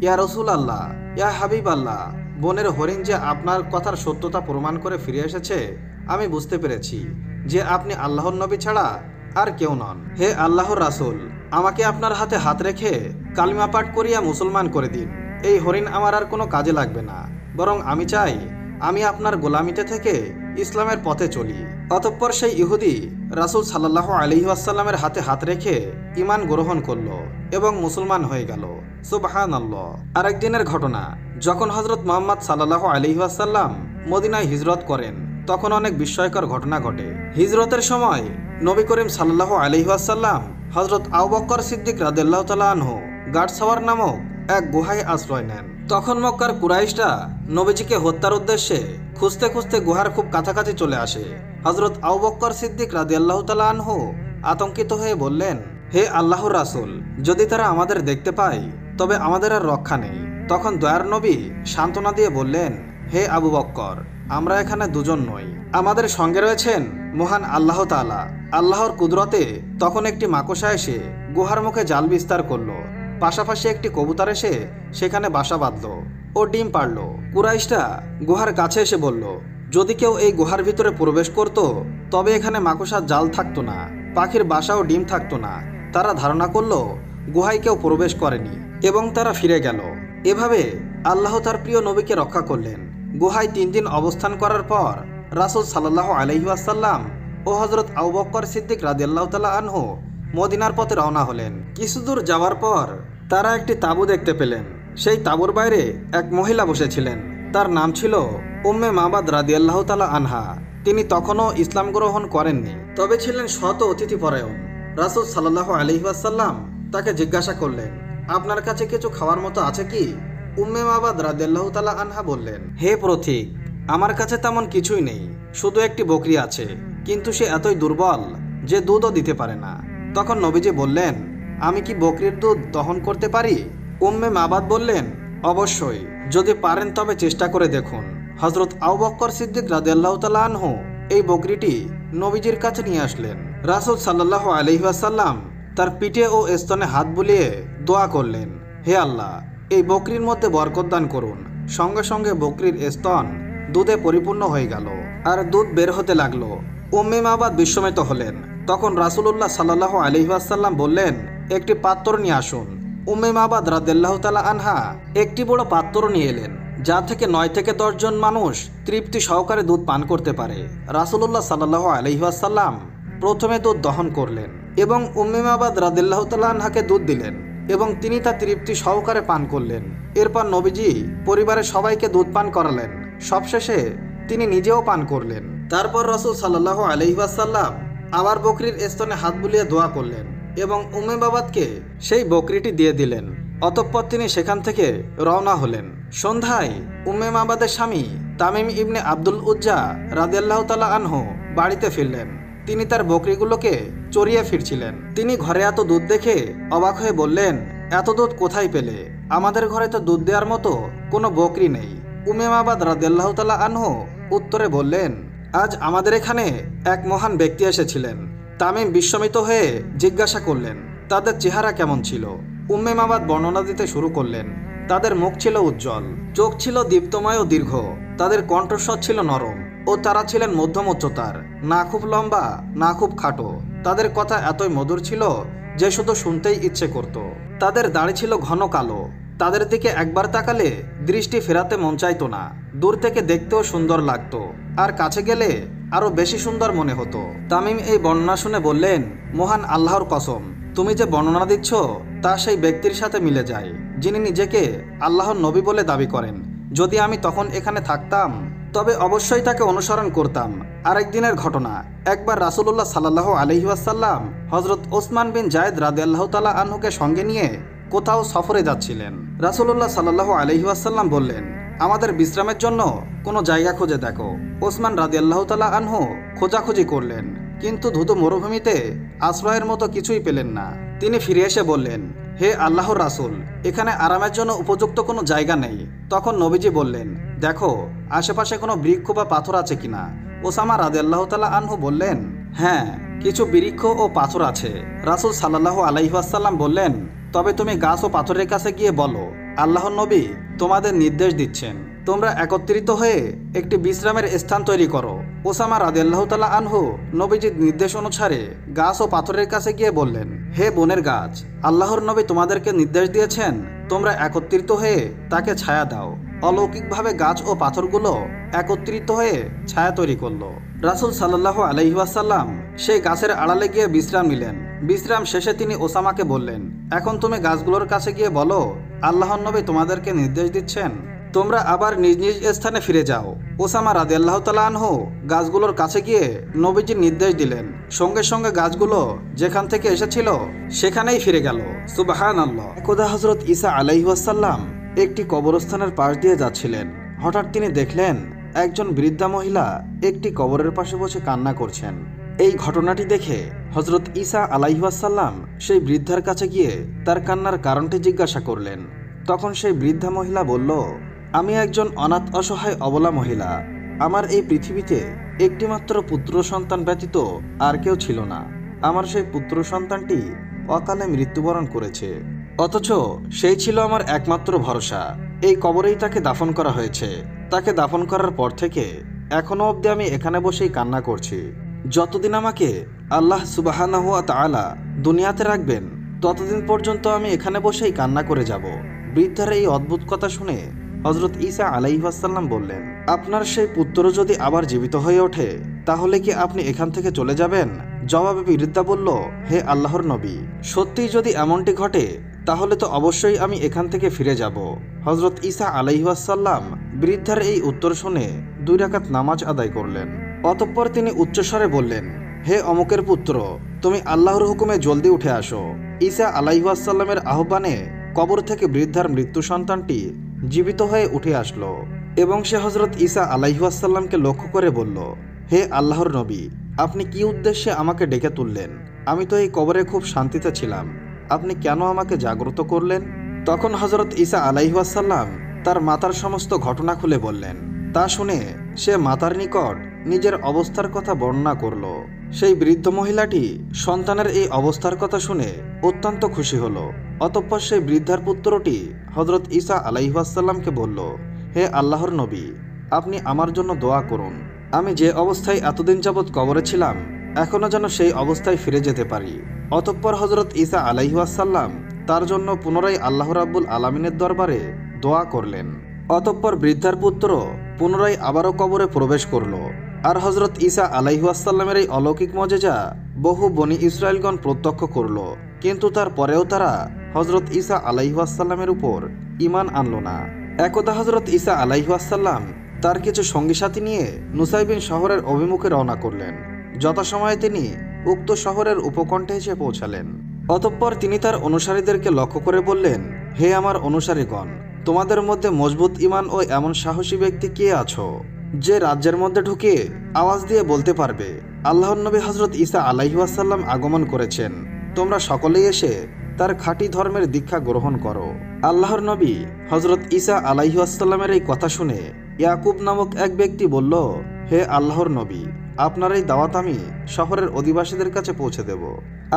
ইয়া রাসূলুল্লাহ, ইয়া হাবিবাল্লাহ, বনের হরিণ যে আপনার কথার সত্যতা প্রমাণ করে ফিরে এসেছে, আমি বুঝতে পেরেছি যে আপনি আল্লাহর নবী ছাড়া আর কেউ নন। হে আল্লাহর রাসূল, আমাকে আপনার হাতে হাত রেখে কালিমা পাঠ করিয়া মুসলমান করে দিন। এই হরিণ আমার আর কোনো কাজে লাগবে না, বরং আমি চাই আমি আপনার গোলামিতে থেকে ইসলামের পথে চলি। অতঃপর সেই ইহুদি রাসূল সাল্লাল্লাহু আলাইহি ওয়াসাল্লামের হাতে হাত রেখে ঈমান গ্রহণ করলো এবং মুসলমান হয়ে গেল। সুবহানাল্লাহ। আরেকদিনের ঘটনা, যখন হযরত মুহাম্মদ সাল্লাল্লাহু আলাইহি ওয়াসাল্লাম মদিনায় হিজরত করেন, তখন অনেক বিস্ময়কর ঘটনা ঘটে। হিজরতের সময় নবী করিম সাল্লাল্লাহু আলাইহি ওয়াসাল্লাম হযরত আবু বকর সিদ্দিক রাদিয়াল্লাহু তাআলা আনহু গাটসাওয়ার নামক এক গুহায় আশ্রয় নেন। তখন মক্কার কুরাইশরা নবীজিকে হত্যার উদ্দেশ্যে খুঁজতে খুঁজতে গুহার খুব কাছাকাছি চলে আসে। হযরত আবু বকর সিদ্দিক রাদিয়াল্লাহু তাআলা আনহু আতঙ্কিত হয়ে বললেন, হে আল্লাহর রাসূল, যদি তারা আমাদের দেখতে পায় তবে আমাদের আর রক্ষা নেই। তখন দয়ার নবী সান্ত্বনা দিয়ে বললেন, হে আবু বকর, আমরা এখানে দুজন নই, আমাদের সঙ্গে রয়েছেন মহান আল্লাহ তাআলা। আল্লাহর কুদরতে তখন একটি মাকড়সা এসে গুহার মুখে জাল বিস্তার করলো। পাশাপাশি একটি কবুতর এসে সেখানে বাসা বাঁধলো ও ডিম পাড়লো। কুরাইশরা গুহার কাছে এসে বলল, যদি কেউ এই গুহার ভিতরে প্রবেশ করত তবে এখানে মাকড়সার জাল থাকতো না, পাখির বাসা ও ডিম থাকতো না। তারা ধারণা করলো গুহায় কেউ প্রবেশ করেনি এবং তারা ফিরে গেল। এভাবে আল্লাহ তার প্রিয় নবীকে রক্ষা করলেন। গুহায় 3 দিন অবস্থান করার পর রাসূল সাল্লাল্লাহু আলাইহি ওয়াসাল্লাম ও হযরত আবু বকর সিদ্দিক রাদিয়াল্লাহু তাআলা আনহু মদিনার পথে রওনা হলেন। কিছুদূর যাওয়ার পর তারা একটি তাঁবু দেখতে পেলেন। সেই তাঁবুর বাইরে এক মহিলা বসেছিলেন। তার নাম ছিল উম্মে মাবাদ রাদিয়াল্লাহু তাআলা আনহা। তিনি তখনও ইসলাম গ্রহণ করেননি, তবে ছিলেন শত অতিথিপরায়ণ। রাসূল সাল্লাল্লাহু আলাইহি ওয়াসাল্লাম তাকে জিজ্ঞাসা করলেন, আপনার কাছে কিছু খাওয়ার মতো আছে কি? উম্মে মাবাদ রাদিয়াল্লাহু তাআলা আনহা বললেন, হে পথিক, আমার কাছে তেমন কিছুই নেই, শুধু একটি বকরি আছে, কিন্তু সে এতই দুর্বল যে দুধও দিতে পারে না। তখন নবীজি বললেন, আমি কি বকরির দুধ দহন করতে পারি? উম্মে মাবাদ বললেন, অবশ্যই, যদি পারেন তবে চেষ্টা করে দেখুন। হযরত আবু বকর সিদ্দিক রাদিয়াল্লাহু তাআলা আনহু এই বকরিটি নবীজির কাছে নিয়ে আসলেন। রাসূল সাল্লাল্লাহু আলাইহি ওয়াসাল্লাম তার পিঠে ও স্তনে হাত বুলিয়ে দোয়া করলেন, হে আল্লাহ, এই বকরির মধ্যে বরকত দান করুন। সঙ্গে সঙ্গে বকরির স্তন দুধে পরিপূর্ণ হয়ে গেল আর দুধ বের হতে লাগলো। উম্মে মাবাদ বিস্মিত হলেন। তখন রাসূলুল্লাহ সাল্লাল্লাহু আলাইহি ওয়াসাল্লাম বললেন, একটি পাত্র নিয়ে আসুন। উম্মে মাবাদ রাদিয়াল্লাহু তাআলা আনহা একটি বড় পাত্র নিয়ে এলেন, যা থেকে 9 থেকে 10 জন মানুষ তৃপ্তি সহকারে দুধ পান করতে পারে। রাসূলুল্লাহ সাল্লাল্লাহু আলাইহি ওয়াসাল্লাম প্রথমে দুধ দহন করলেন এবং উম্মে মাবাদ রাদিয়াল্লাহু তাআলা আনহাকে দুধ দিলেন এবং তিনি তা তৃপ্তি সহকারে পান করলেন। এরপর নবীজি পরিবারের সবাইকে দুধ পান করালেন। সবশেষে তিনি নিজেও পান করলেন। তারপর রাসূল সাল্লাল্লাহু আলাইহি ওয়াসাল্লাম আবার বকরির স্তনে হাত বুলিয়ে দোয়া করলেন এবং উম্মে মাবাদকে সেই বকরিটি দিয়ে দিলেন। অতঃপর তিনি সেখান থেকে রওনা হলেন। সন্ধ্যায় উম্মে মাবাদের স্বামী তামিম ইবনে আব্দুল উজ্জা রাদিয়াল্লাহু তাআলা আনহু বাড়িতে ফিরলেন। তিনি তার বকরিগুলোকে চড়িয়ে ফিরছিলেন। তিনি ঘরে এত দুধ দেখে অবাক হয়ে বললেন, এত দুধ কোথায় পেলে? আমাদের ঘরে তো দুধ দেওয়ার মতো কোনো বকরি নেই। উম্মে মাবাদ রাদিয়াল্লাহু তাআলা আনহু উত্তরে বললেন, আজ আমাদের এখানে এক মহান ব্যক্তি এসেছিলেন। তামিম বিস্মিত হয়ে জিজ্ঞাসা করলেন, তাদের চেহারা কেমন ছিল? উম্মে মাবাদ বর্ণনা দিতে শুরু করলেন। তাদের মুখ ছিল উজ্জ্বল, চোখ ছিল দীপ্তময় ও দীর্ঘ, তাদের কণ্ঠস্বর ছিল নরম ও তারা ছিলেন মধ্যম উচ্চতার, না খুব লম্বা না খুব খাটো। তাদের কথা এতই মধুর ছিল যে শুধু শুনতেই ইচ্ছে করত। তাদের দাড়ি ছিল ঘন কালো, তাদের দিকে একবার তাকালে দৃষ্টি ফেরাতে মন চাইতো না। দূর থেকে দেখতেও সুন্দর লাগতো, আর কাছে গেলে আরো বেশি সুন্দর মনে হতো। তামিম এই বর্ণনা শুনে বললেন, মহান আল্লাহর কসম, তুমি যে বর্ণনা দিচ্ছ তা সেই ব্যক্তির সাথে মিলে যায় যিনি নিজেকে আল্লাহর নবী বলে দাবি করেন। যদি আমি তখন এখানে থাকতাম তবে অবশ্যই তাকে অনুসরণ করতাম। আরেকদিনের ঘটনা, একবার রাসূলুল্লাহ সাল্লাল্লাহু আলাইহি ওয়াসাল্লাম হযরত ওসমান বিন জায়েদ রাদিয়াল্লাহু তাআলা আনহুকে সঙ্গে নিয়ে কোথাও সফরে যাচ্ছিলেন। রাসূলুল্লাহ সাল্লাল্লাহু আলাইহি ওয়াসাল্লাম বললেন, আমাদের বিশ্রামের জন্য কোনো জায়গা খুঁজে দেখো। ওসমান রাদিয়াল্লাহু তাআলা আনহু খোঁজাখুঁজি করলেন, কিন্তু ধুধু মরুভূমিতে আশ্রয়ের মতো কিছুই পেলেন না। তিনি ফিরে এসে বললেন, হে আল্লাহর রাসূল, এখানে আরামের জন্য উপযুক্ত কোনো জায়গা নেই। তখন নবীজি বললেন, দেখো আশেপাশে কোনো বৃক্ষ বা পাথর আছে কিনা। ওসামা রাদিয়াল্লাহু তাআলা আনহু বললেন, হ্যাঁ, কিছু বৃক্ষ ও পাথর আছে। রাসূল সাল্লাল্লাহু আলাইহি ওয়াসাল্লাম বললেন, তবে তুমি গাছ ও পাথরের কাছে গিয়ে বলো, আল্লাহর নবী তোমাদের নির্দেশ দিচ্ছেন, তোমরা একত্রিত হয়ে একটি বিশ্রামের স্থান তৈরি করো। ওসামা রাদিয়াল্লাহু তাআলা আনহু নবীজির নির্দেশ অনুসারে গাছ ও পাথরের কাছে গিয়ে বললেন, হে বনের গাছ, আল্লাহর নবী তোমাদেরকে নির্দেশ দিয়েছেন তোমরা একত্রিত হয়ে তাকে ছায়া দাও। অলৌকিকভাবে গাছ ও পাথরগুলো একত্রিত হয়ে ছায়া তৈরি করলো। রাসূল সাল্লাল্লাহু আলাইহি ওয়াসাল্লাম সেই গাছের আড়ালে গিয়ে বিশ্রাম নিলেন। বিশ্রাম শেষে তিনি ওসামাকে বললেন, এখন তুমি গাছগুলোর কাছে গিয়ে বলো, আল্লাহর নবী তোমাদেরকে নির্দেশ দিচ্ছেন তোমরা আবার নিজ নিজ স্থানে ফিরে যাও। ওসামা রাদিয়াল্লাহু তাআলা আনহু গাছগুলোর কাছে গিয়ে নবীজির নির্দেশ দিলেন। সঙ্গে সঙ্গে গাছগুলো যেখান থেকে এসেছিল সেখানেই ফিরে গেল। সুবহানাল্লাহ। একদা হযরত ঈসা আলাইহিস সালাম একটি কবরস্থানের পাশ দিয়ে যাচ্ছিলেন। হঠাৎ তিনি দেখলেন একজন বৃদ্ধা মহিলা একটি কবরের পাশে বসে কান্না করছেন। এই ঘটনাটি দেখে হযরত ঈসা আলাইহিস সালাম সেই বৃদ্ধার কাছে গিয়ে তার কান্নার কারণটি জিজ্ঞাসা করলেন। তখন সেই বৃদ্ধা মহিলা বলল, আমি একজন অনাথ অসহায় অবলা মহিলা। আমার এই পৃথিবীতে একটিমাত্র পুত্র সন্তান ব্যতীত আর কেউ ছিল না। আমার সেই পুত্র সন্তানটি অকালে মৃত্যুবরণ করেছে, অথচ সেই ছিল আমার একমাত্র ভরসা। এই কবরেই তাকে দাফন করা হয়েছে। তাকে দাফন করার পর থেকে এখনো অবধি আমি এখানে বসেই কান্না করছি। যতদিন আমাকে আল্লাহ সুবহানাহু ওয়া তাআলা দুনিয়াতে রাখবেন ততদিন পর্যন্ত আমি এখানে বসেই কান্না করে যাব। বৃদ্ধার এই অদ্ভুত কথা শুনে হযরত ঈসা আলাইহিস সালাম বললেন, আপনার সেই পুত্র যদি আবার জীবিত হয়ে ওঠে তাহলে কি আপনি এখান থেকে চলে যাবেন? জবাবে বৃদ্ধা বলল, হে আল্লাহর নবী, সত্যিই যদি এমনটি ঘটে তাহলে তো অবশ্যই আমি এখান থেকে ফিরে যাব। হযরত ঈসা আলাইহিস সালাম বৃদ্ধার এই উত্তর শুনে 2 রাকাত নামাজ আদায় করলেন। অতঃপর তিনি উচ্চস্বরে বললেন, হে অমুকের পুত্র, তুমি আল্লাহর হুকুমে জলদি উঠে আসো। ঈসা আলাইহিস সালামের আহ্বানে কবর থেকে বৃদ্ধার মৃত্যু সন্তানটি জীবিত হয়ে উঠে আসলো এবং সে হযরত ঈসা আলাইহিস সালামকে লক্ষ্য করে বলল, হে আল্লাহর নবী, আপনি কি উদ্দেশ্যে আমাকে ডেকে তুললেন? আমি তো এই কবরে খুব শান্তিতে ছিলাম, আপনি কেন আমাকে জাগ্রত করলেন? তখন হযরত ঈসা আলাইহিস সালাম তার মাতার সমস্ত ঘটনা খুলে বললেন। তা শুনে সে মাতার নিকট নিজের অবস্থার কথা বর্ণনা করল। সেই বৃদ্ধ মহিলাটি সন্তানের এই অবস্থার কথা শুনে অত্যন্ত খুশি হলো। অতঃপর সেই বৃদ্ধার পুত্রটি হযরত ঈসা আলাইহিস সালামকে বলল, হে আল্লাহর নবী, আপনি আমার জন্য দোয়া করুন। আমি যে অবস্থায় এতদিন যাবৎ কবরে ছিলাম এখনো যেন সেই অবস্থায় ফিরে যেতে পারি। অতঃপর হযরত ঈসা আলাইহিস সালাম তার জন্য পুনরায় আল্লাহ রাব্বুল আলামিনের দরবারে দোয়া করলেন। অতঃপর বৃদ্ধার পুত্র পুনরায় আবারও কবরে প্রবেশ করল। আর হযরত ঈসা আলাইহিস সালামের এই অলৌকিক মজেজা বহু বনি ইসরায়েলগণ প্রত্যক্ষ করল, কিন্তু তারপরেও তারা হযরত ঈসা আলাইহিস সালামের উপর ঈমান আনল না। একদা হযরত ঈসা আলাইহিস সালাম তার কিছু সঙ্গী সাথী নিয়ে নুসাইবিন শহরের অভিমুখে রওনা করলেন। যথাসময়ে তিনি উক্ত শহরের উপকণ্ঠে এসে পৌঁছালেন। অতঃপর তিনি তার অনুসারীদেরকে লক্ষ্য করে বললেন, হে আমার অনুসারীগণ, তোমাদের মধ্যে মজবুত ঈমান ও এমন সাহসী ব্যক্তি কে আছো যে রাজ্যের মধ্যে ঢুকে আওয়াজ দিয়ে বলতে পারবে, আল্লাহর নবী হযরত ঈসা আলাইহিস সালাম আগমন করেছেন। তোমরা সকলেই এসে তার খাঁটি ধর্মের দীক্ষা গ্রহণ করো। আল্লাহর নবী হযরত ঈসা আলাইহিস সালামের এই কথা শুনে ইয়াকুব নামক এক ব্যক্তি বলল, হে আল্লাহর নবী, আপনার এই দাওয়াত আমি শহরের অধিবাসীদের কাছে পৌঁছে দেব।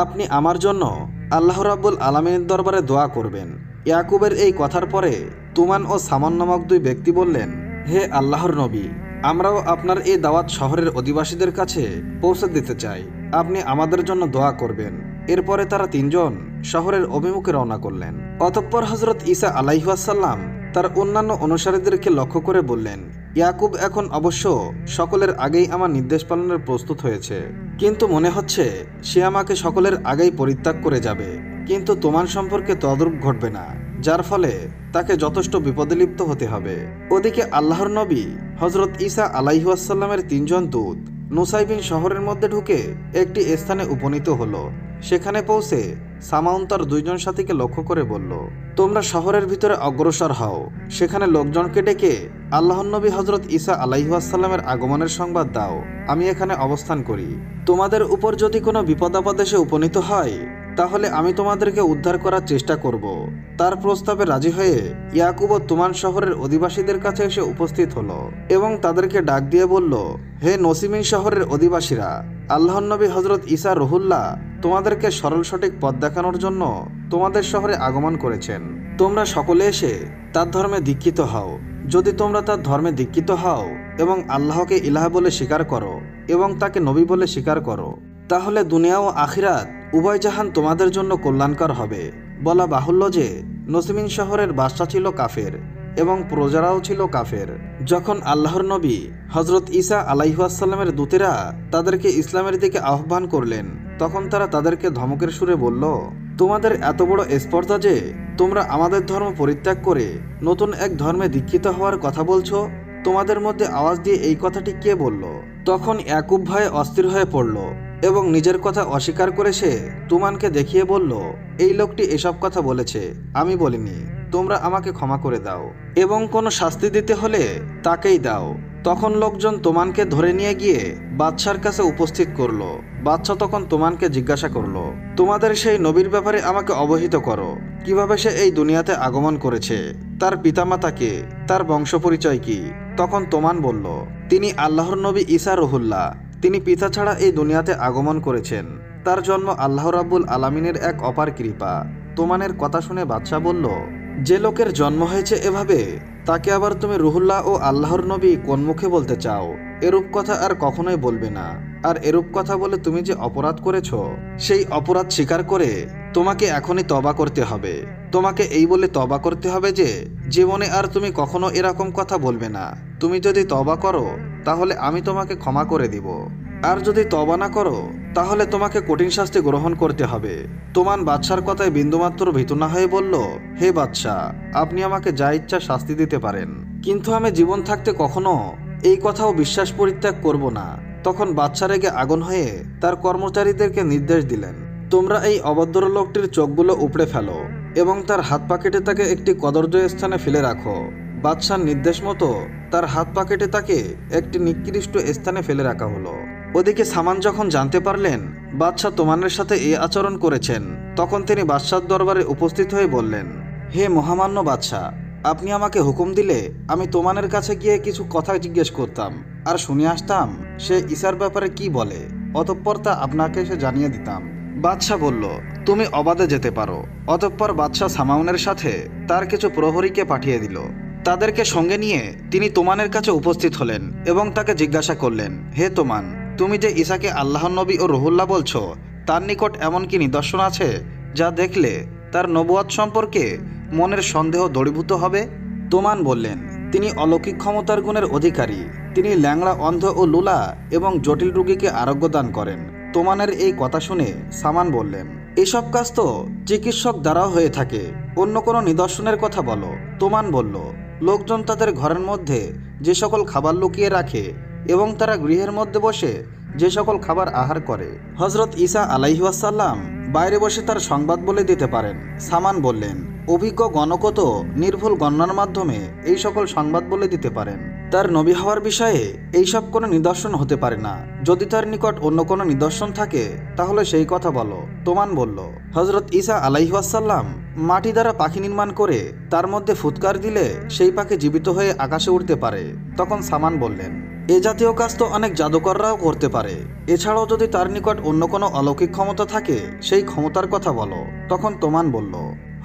আপনি আমার জন্য আল্লাহ রাব্বুল আলামিনের দরবারে দোয়া করবেন। ইয়াকুবের এই কথার পরে তুমান ও সামান নামক দুই ব্যক্তি বললেন, হে আল্লাহর নবী, আমরাও আপনার এই দাওয়াত শহরের অধিবাসীদের কাছে পৌঁছে দিতে চাই, আপনি আমাদের জন্য দোয়া করবেন। এরপরে তারা তিনজন শহরের অভিমুখে রওনা করলেন। অতঃপর হযরত ঈসা আলাইহিসসালাম তার অন্যান্য অনুসারীদেরকে লক্ষ্য করে বললেন, ইয়াকুব এখন অবশ্য সকলের আগেই আমার নির্দেশ পালনের প্রস্তুত হয়েছে, কিন্তু মনে হচ্ছে সে আমাকে সকলের আগেই পরিত্যাগ করে যাবে। কিন্তু তোমার সম্পর্কে তদ্রূপ ঘটবে না, যার ফলে তাকে যথেষ্ট বিপদে লিপ্ত হতে হবে। ওদিকে আল্লাহর নবী হযরত ঈসা আলাইহিসসালামের তিনজন দূত নুসাইবিন শহরের মধ্যে ঢুকে একটি স্থানে উপনীত হলো। সেখানে পৌঁছে সামাউন তার দুইজন সাথীকে লক্ষ্য করে বলল, তোমরা শহরের ভিতরে অগ্রসর হও, সেখানে লোকজনকে ডেকে আল্লাহর নবী হযরত ঈসা আলাইহিসসালামের আগমনের সংবাদ দাও, আমি এখানে অবস্থান করি। তোমাদের উপর যদি কোনো বিপদ আপদ এসে উপনীত হয় তাহলে আমি তোমাদেরকে উদ্ধার করার চেষ্টা করব। তার প্রস্তাবে রাজি হয়ে ইয়াকুব ও তুমান শহরের অধিবাসীদের কাছে এসে উপস্থিত হলো এবং তাদেরকে ডাক দিয়ে বলল, হে নসিমিন শহরের অধিবাসীরা, আল্লাহর নবী হযরত ঈসা রুহুল্লাহ তোমাদেরকে সরল সঠিক পথ দেখানোর জন্য তোমাদের শহরে আগমন করেছেন। তোমরা সকলে এসে তার ধর্মে দীক্ষিত হও। যদি তোমরা তার ধর্মে দীক্ষিত হও এবং আল্লাহকে ইলাহ বলে স্বীকার করো এবং তাকে নবী বলে স্বীকার করো, তাহলে দুনিয়া ও আখিরাত উভয় জাহান তোমাদের জন্য কল্যাণকর হবে। বলা বাহুল্য যে নসিমিন শহরের বাদশা ছিল কাফের এবং প্রজারাও ছিল কাফের। যখন আল্লাহর নবী হযরত ঈসা আলাইহিসসালামের দূতেরা তাদেরকে ইসলামের দিকে আহ্বান করলেন, তখন তারা তাদেরকে ধমকের সুরে বলল, তোমাদের এত বড় স্পর্ধা যে তোমরা আমাদের ধর্ম পরিত্যাগ করে নতুন এক ধর্মে দীক্ষিত হওয়ার কথা বলছো। তোমাদের মধ্যে আওয়াজ দিয়ে এই কথাটি কে বলল? তখন ইয়াকুব ভয়ে অস্থির হয়ে পড়ল এবং নিজের কথা অস্বীকার করে সে তুমানকে দেখিয়ে বলল, এই লোকটি এসব কথা বলেছে, আমি বলিনি, তোমরা আমাকে ক্ষমা করে দাও এবং কোনো শাস্তি দিতে হলে তাকেই দাও। তখন লোকজন তোমানকে ধরে নিয়ে গিয়ে বাদশার কাছে উপস্থিত করলো। বাদশা তখন তোমানকে জিজ্ঞাসা করলো, তোমাদের সেই নবীর ব্যাপারে আমাকে অবহিত করো, কিভাবে সে এই দুনিয়াতে আগমন করেছে, তার পিতামাতা কে, তার বংশ পরিচয় কি? তখন তোমান বলল, তিনি আল্লাহর নবী ঈসা রুহুল্লাহ, তিনি পিতা ছাড়া এই দুনিয়াতে আগমন করেছেন। তার জন্ম আল্লাহ রাব্বুল আলামিনের এক অপার কৃপা। তোমানের কথা শুনে বাদশা বলল, যে লোকের জন্ম হয়েছে এভাবে, তাকে আবার তুমি রুহুল্লাহ ও আল্লাহর নবী কোন মুখে বলতে চাও? এরূপ কথা আর কখনোই বলবে না। আর এরূপ কথা বলে তুমি যে অপরাধ করেছ, সেই অপরাধ স্বীকার করে তোমাকে এখনই তওবা করতে হবে। তোমাকে এই বলে তওবা করতে হবে যে জীবনে আর তুমি কখনো এরকম কথা বলবে না। তুমি যদি তওবা করো তাহলে আমি তোমাকে ক্ষমা করে দিব, আর যদি তওবা না করো তাহলে তোমাকে কঠিন শাস্তি গ্রহণ করতে হবে। তোমান বাদশার কথায় বিন্দুমাত্র ভীতু না হয়ে বলল, হে বাদশা, আপনি আমাকে যা ইচ্ছা শাস্তি দিতে পারেন, কিন্তু আমি জীবন থাকতে কখনো এই কথাও বিশ্বাস পরিত্যাগ করব না। তখন বাদশা রেগে আগুন হয়ে তার কর্মচারীদেরকে নির্দেশ দিলেন, তোমরা এই অভদ্র লোকটির চোখগুলো উপড়ে ফেলো এবং তার হাত পা কেটে তাকে একটি কদর্য স্থানে ফেলে রাখো। বাদশার নির্দেশ মতো তার হাত পা কেটে তাকে একটি নিকৃষ্ট স্থানে ফেলে রাখা হলো। ওদিকে সামান যখন জানতে পারলেন বাদশা তোমানের সাথে এই আচরণ করেছেন, তখন তিনি বাদশার দরবারে উপস্থিত হয়ে বললেন, হে মহামান্য বাদশা, আপনি আমাকে হুকুম দিলে আমি তোমানের কাছে গিয়ে কিছু কথা জিজ্ঞেস করতাম আর শুনে আসতাম সে ঈসার ব্যাপারে কি বলে, অতঃপর তা আপনাকে এসে জানিয়ে দিতাম। বাদশা বলল, তুমি অবাধে যেতে পারো। অতঃপর বাদশা সামাউনের সাথে তার কিছু প্রহরীকে পাঠিয়ে দিল। তাদেরকে সঙ্গে নিয়ে তিনি তোমানের কাছে উপস্থিত হলেন এবং তাকে জিজ্ঞাসা করলেন, হে তোমান, তুমি যে ঈসাকে আল্লাহর নবী ও রুহুল্লাহ বলছো, তার নিকট এমন কি নিদর্শন আছে যা দেখলে তার নবুয়াত সম্পর্কে মনের সন্দেহ দূরীভূত হবে? তোমান বললেন, তিনি অলৌকিক ক্ষমতার গুণের অধিকারী। তিনি ল্যাংড়া, অন্ধ ও লুলা এবং জটিল রোগীকে আরোগ্য দান করেন। তোমানের এই কথা শুনে সামান বললেন, এসব কাজ তো চিকিৎসক দ্বারাও হয়ে থাকে, অন্য কোনো নিদর্শনের কথা বলো। তোমান বলল, লোকজন তাদের ঘরের মধ্যে যে সকল খাবার লুকিয়ে রাখে এবং তারা গৃহের মধ্যে বসে যে সকল খাবার আহার করে, হযরত ঈসা আলাইহিসসালাম বাইরে বসে তার সংবাদ বলে দিতে পারেন। সামান বললেন, অভিজ্ঞ গণকও তো নির্ভুল গণনার মাধ্যমে এই সকল সংবাদ বলে দিতে পারেন। তার নবী হওয়ার বিষয়ে এইসব কোনো নিদর্শন হতে পারে না। যদি তার নিকট অন্য কোনো নিদর্শন থাকে তাহলে সেই কথা বলো। তোমান বলল, হযরত ঈসা আলাইহিসসালাম মাটি দ্বারা পাখি নির্মাণ করে তার মধ্যে ফুৎকার দিলে সেই পাখি জীবিত হয়ে আকাশে উঠতে পারে। তখন সামান বললেন, এ জাতীয় কাজ তো অনেক জাদুকররাও করতে পারে। এছাড়াও যদি তার নিকট অন্য কোনো অলৌকিক ক্ষমতা থাকে সেই ক্ষমতার কথা বলো। তখন তোমান বলল,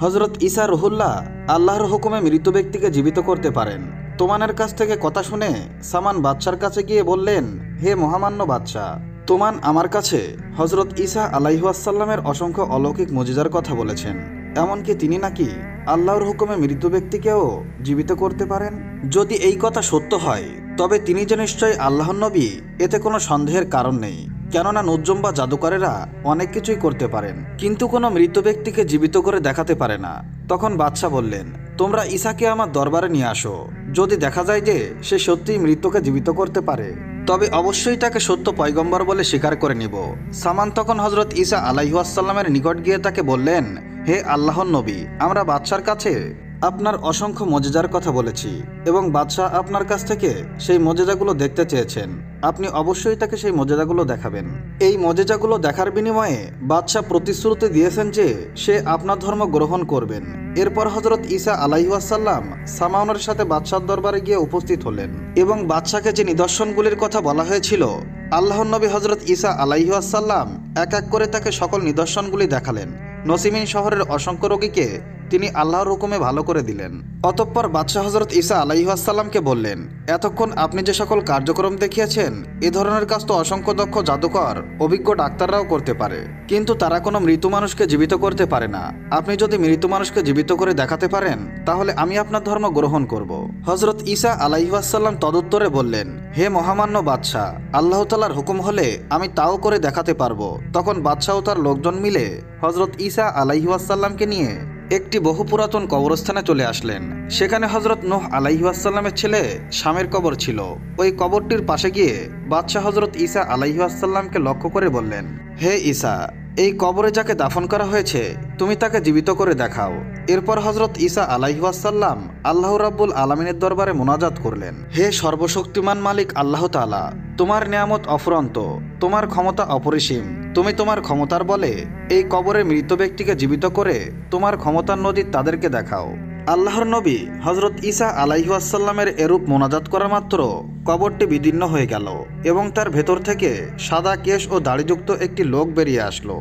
হজরত ঈসা রুহুল্লাহ আল্লাহর হুকুমে মৃত ব্যক্তিকে জীবিত করতে পারেন। তোমানের কাছ থেকে কথা শুনে সামান বাদশার কাছে গিয়ে বললেন, হে মহামান্য বাদশা, তোমান আমার কাছে হজরত ঈসা আলাইহিসসালামের অসংখ্য অলৌকিক মুজিজার কথা বলেছেন। এমনকি তিনি নাকি আল্লাহর হুকুমে মৃত ব্যক্তিকেও জীবিত করতে পারেন। যদি এই কথা সত্য হয় তবে তিনি যে নিশ্চয়ই আল্লাহর নবী, এতে কোনো সন্দেহের কারণ নেই। কেননা নুজ্জম বা জাদুকরেরা অনেক কিছুই করতে পারেন, কিন্তু কোনো মৃত ব্যক্তিকে জীবিত করে দেখাতে পারে না। তখন বাদশা বললেন, তোমরা ঈসাকে আমার দরবারে নিয়ে আসো। যদি দেখা যায় যে সে সত্যিই মৃতকে জীবিত করতে পারে, তবে অবশ্যই তাকে সত্য পয়গম্বর বলে স্বীকার করে নিব। সামান তখন হজরত ঈসা আলাইহিসসালামের নিকট গিয়ে তাকে বললেন, হে আল্লাহর নবী, আমরা বাদশার কাছে আপনার অসংখ্য মজেজার কথা বলেছি এবং বাদশাহ আপনার কাছ থেকে সেই মজেজাগুলো দেখতে চেয়েছেন। আপনি অবশ্যই তাকে সেই মজেজাগুলো দেখাবেন। এই মজেজাগুলো দেখার বিনিময়ে বাদশাহ প্রতিশ্রুতি দিয়েছেন যে সে আপনার ধর্ম গ্রহণ করবেন। এরপর হজরত ঈসা আলাইহিসসালাম সামাউনের সাথে বাদশার দরবারে গিয়ে উপস্থিত হলেন এবং বাদশাকে যে নিদর্শনগুলির কথা বলা হয়েছিল আল্লাহর নবী হজরত ঈসা আলাইহিসসালাম এক এক করে তাকে সকল নিদর্শনগুলি দেখালেন। নসিমিন শহরের অসংখ্য রোগীকে তিনি আল্লাহর হুকুমে ভালো করে দিলেন। অতঃপর বাদশাহ হজরত ঈসা আলাইহিসসালামকে বললেন, এতক্ষণ আপনি যে সকল কার্যক্রম দেখিয়েছেন এ ধরনের কাজ তো অসংখ্য দক্ষ জাদুকর, অভিজ্ঞ ডাক্তাররাও করতে পারে, কিন্তু তারা কোনো মৃত মানুষকে জীবিত করতে পারে না। আপনি যদি মৃত মানুষকে জীবিত করে দেখাতে পারেন তাহলে আমি আপনার ধর্ম গ্রহণ করব। হজরত ঈসা আলাইহিসসালাম তদুত্তরে বললেন, হে মহামান্য বাদশাহ, আল্লাহ তাআলার হুকুম হলে আমি তাও করে দেখাতে পারবো। তখন বাদশাহ ও তার লোকজন মিলে হজরত ঈসা আলাইহিসসালামকে নিয়ে একটি বহু পুরাতন কবরস্থানে চলে আসলেন। সেখানে হজরত নূহ আলাইহিসসালামের ছেলে শামের কবর ছিল। ওই কবরটির পাশে গিয়ে বাদশাহ হজরত ঈসা আলাইহিসসালামকে লক্ষ্য করে বললেন, হে ঈসা, এই কবরে যাকে দাফন করা হয়েছে তুমি তাকে জীবিত করে দেখাও। এরপর হজরত ঈসা আলাইহিসসালাম আল্লাহ রাব্বুল আলামিনের দরবারে মোনাজাত করলেন, হে সর্বশক্তিমান মালিক আল্লাহ তাআলা, তোমার নিয়ামত অফুরন্ত, তোমার ক্ষমতা অপরিসীম। তুমি তোমার ক্ষমতার বলে এই কবরে মৃত ব্যক্তিকে জীবিত করে তোমার ক্ষমতার নদী তাদেরকে দেখাও। আল্লাহর নবী হজরত ঈসা আলাইহিসসালামের এরূপ মোনাজাত করা মাত্র কবরটি বিদীর্ণ হয়ে গেল এবং তার ভেতর থেকে সাদা কেশ ও দাড়িযুক্ত একটি লোক বেরিয়ে আসলো।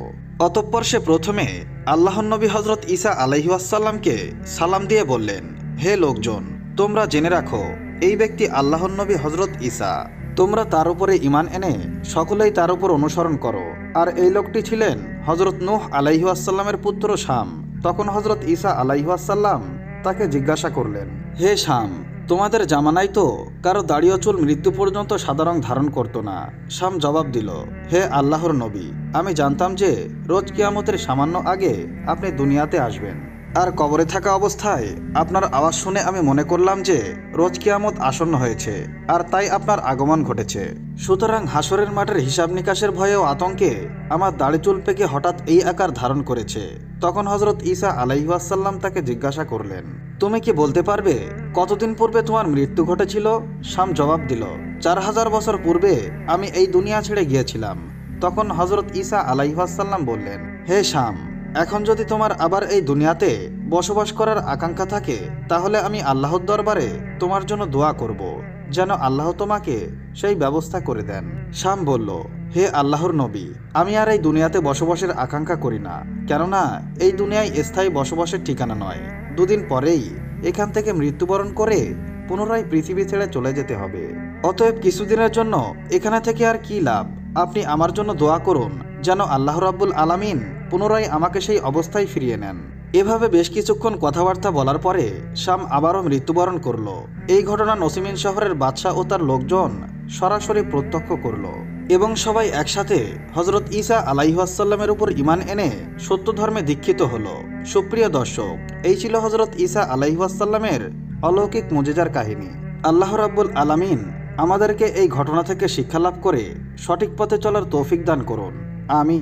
অতঃপর সে প্রথমে আল্লাহর নবী হজরত ঈসা আলাইহিসসালামকে সালাম দিয়ে বললেন, হে লোকজন, তোমরা জেনে রাখো এই ব্যক্তি আল্লাহর নবী হজরত ঈসা। তোমরা তার উপরে ঈমান এনে সকলেই তার উপর অনুসরণ করো। আর এই লোকটি ছিলেন হজরত নূহ আলাইহিসসালামের পুত্র শাম। তখন হজরত ঈসা আলাইহিসসালাম তাকে জিজ্ঞাসা করলেন, হে শাম, তোমাদের জামানায় তো কারো দাড়ি ও চুল মৃত্যু পর্যন্ত সাদা রং ধারণ করত না। শাম জবাব দিল, হে আল্লাহর নবী, আমি জানতাম যে রোজ কিয়ামতের সামান্য আগে আপনি দুনিয়াতে আসবেন। আর কবরে থাকা অবস্থায় আপনার আওয়াজ শুনে আমি মনে করলাম যে রোজ কিয়ামত আসন্ন হয়েছে, আর তাই আপনার আগমন ঘটেছে। সুতরাং হাসরের মাঠের হিসাব নিকাশের ভয়ে ও আতঙ্কে আমার দাড়ি চুল পেকে হঠাৎ এই আকার ধারণ করেছে। তখন হজরত ঈসা আলাইহিসসালাম তাকে জিজ্ঞাসা করলেন, তুমি কি বলতে পারবে কতদিন পূর্বে তোমার মৃত্যু ঘটেছিল? শাম জবাব দিল, 4000 বছর পূর্বে আমি এই দুনিয়া ছেড়ে গিয়েছিলাম। তখন হজরত ঈসা আলাইহিসসালাম বললেন, হে শাম, এখন যদি তোমার আবার এই দুনিয়াতে বসবাস করার আকাঙ্ক্ষা থাকে তাহলে আমি আল্লাহর দরবারে তোমার জন্য দোয়া করব যেন আল্লাহ তোমাকে সেই ব্যবস্থা করে দেন। শাম বলল, হে আল্লাহর নবী, আমি আর এই দুনিয়াতে বসবাসের আকাঙ্ক্ষা করি না, কেননা এই দুনিয়ায় স্থায়ী বসবাসের ঠিকানা নয়। দুদিন পরেই এখান থেকে মৃত্যুবরণ করে পুনরায় পৃথিবী ছেড়ে চলে যেতে হবে। অতএব কিছুদিনের জন্য এখানে থেকে আর কি লাভ? আপনি আমার জন্য দোয়া করুন যেন আল্লাহ রাব্বুল আলামিন পুনরায় আমাকে সেই অবস্থায় ফিরিয়ে নেন। এভাবে বেশ কিছুক্ষণ কথাবার্তা বলার পরে শাম আবারও মৃত্যুবরণ করল। এই ঘটনা নসিমিন শহরের বাদশা ও তার লোকজন সরাসরি প্রত্যক্ষ করল এবং সবাই একসাথে হজরত ঈসা আলাইহিসসালামের উপর ঈমান এনে সত্য ধর্মে দীক্ষিত হল। সুপ্রিয় দর্শক, এই ছিল হজরত ঈসা আলাইহিসসালামের অলৌকিক মুজিজার কাহিনী। আল্লাহ রাব্বুল আলামিন আমাদেরকে এই ঘটনা থেকে শিক্ষা লাভ করে সঠিক পথে চলার তৌফিক দান করুন। আমিন।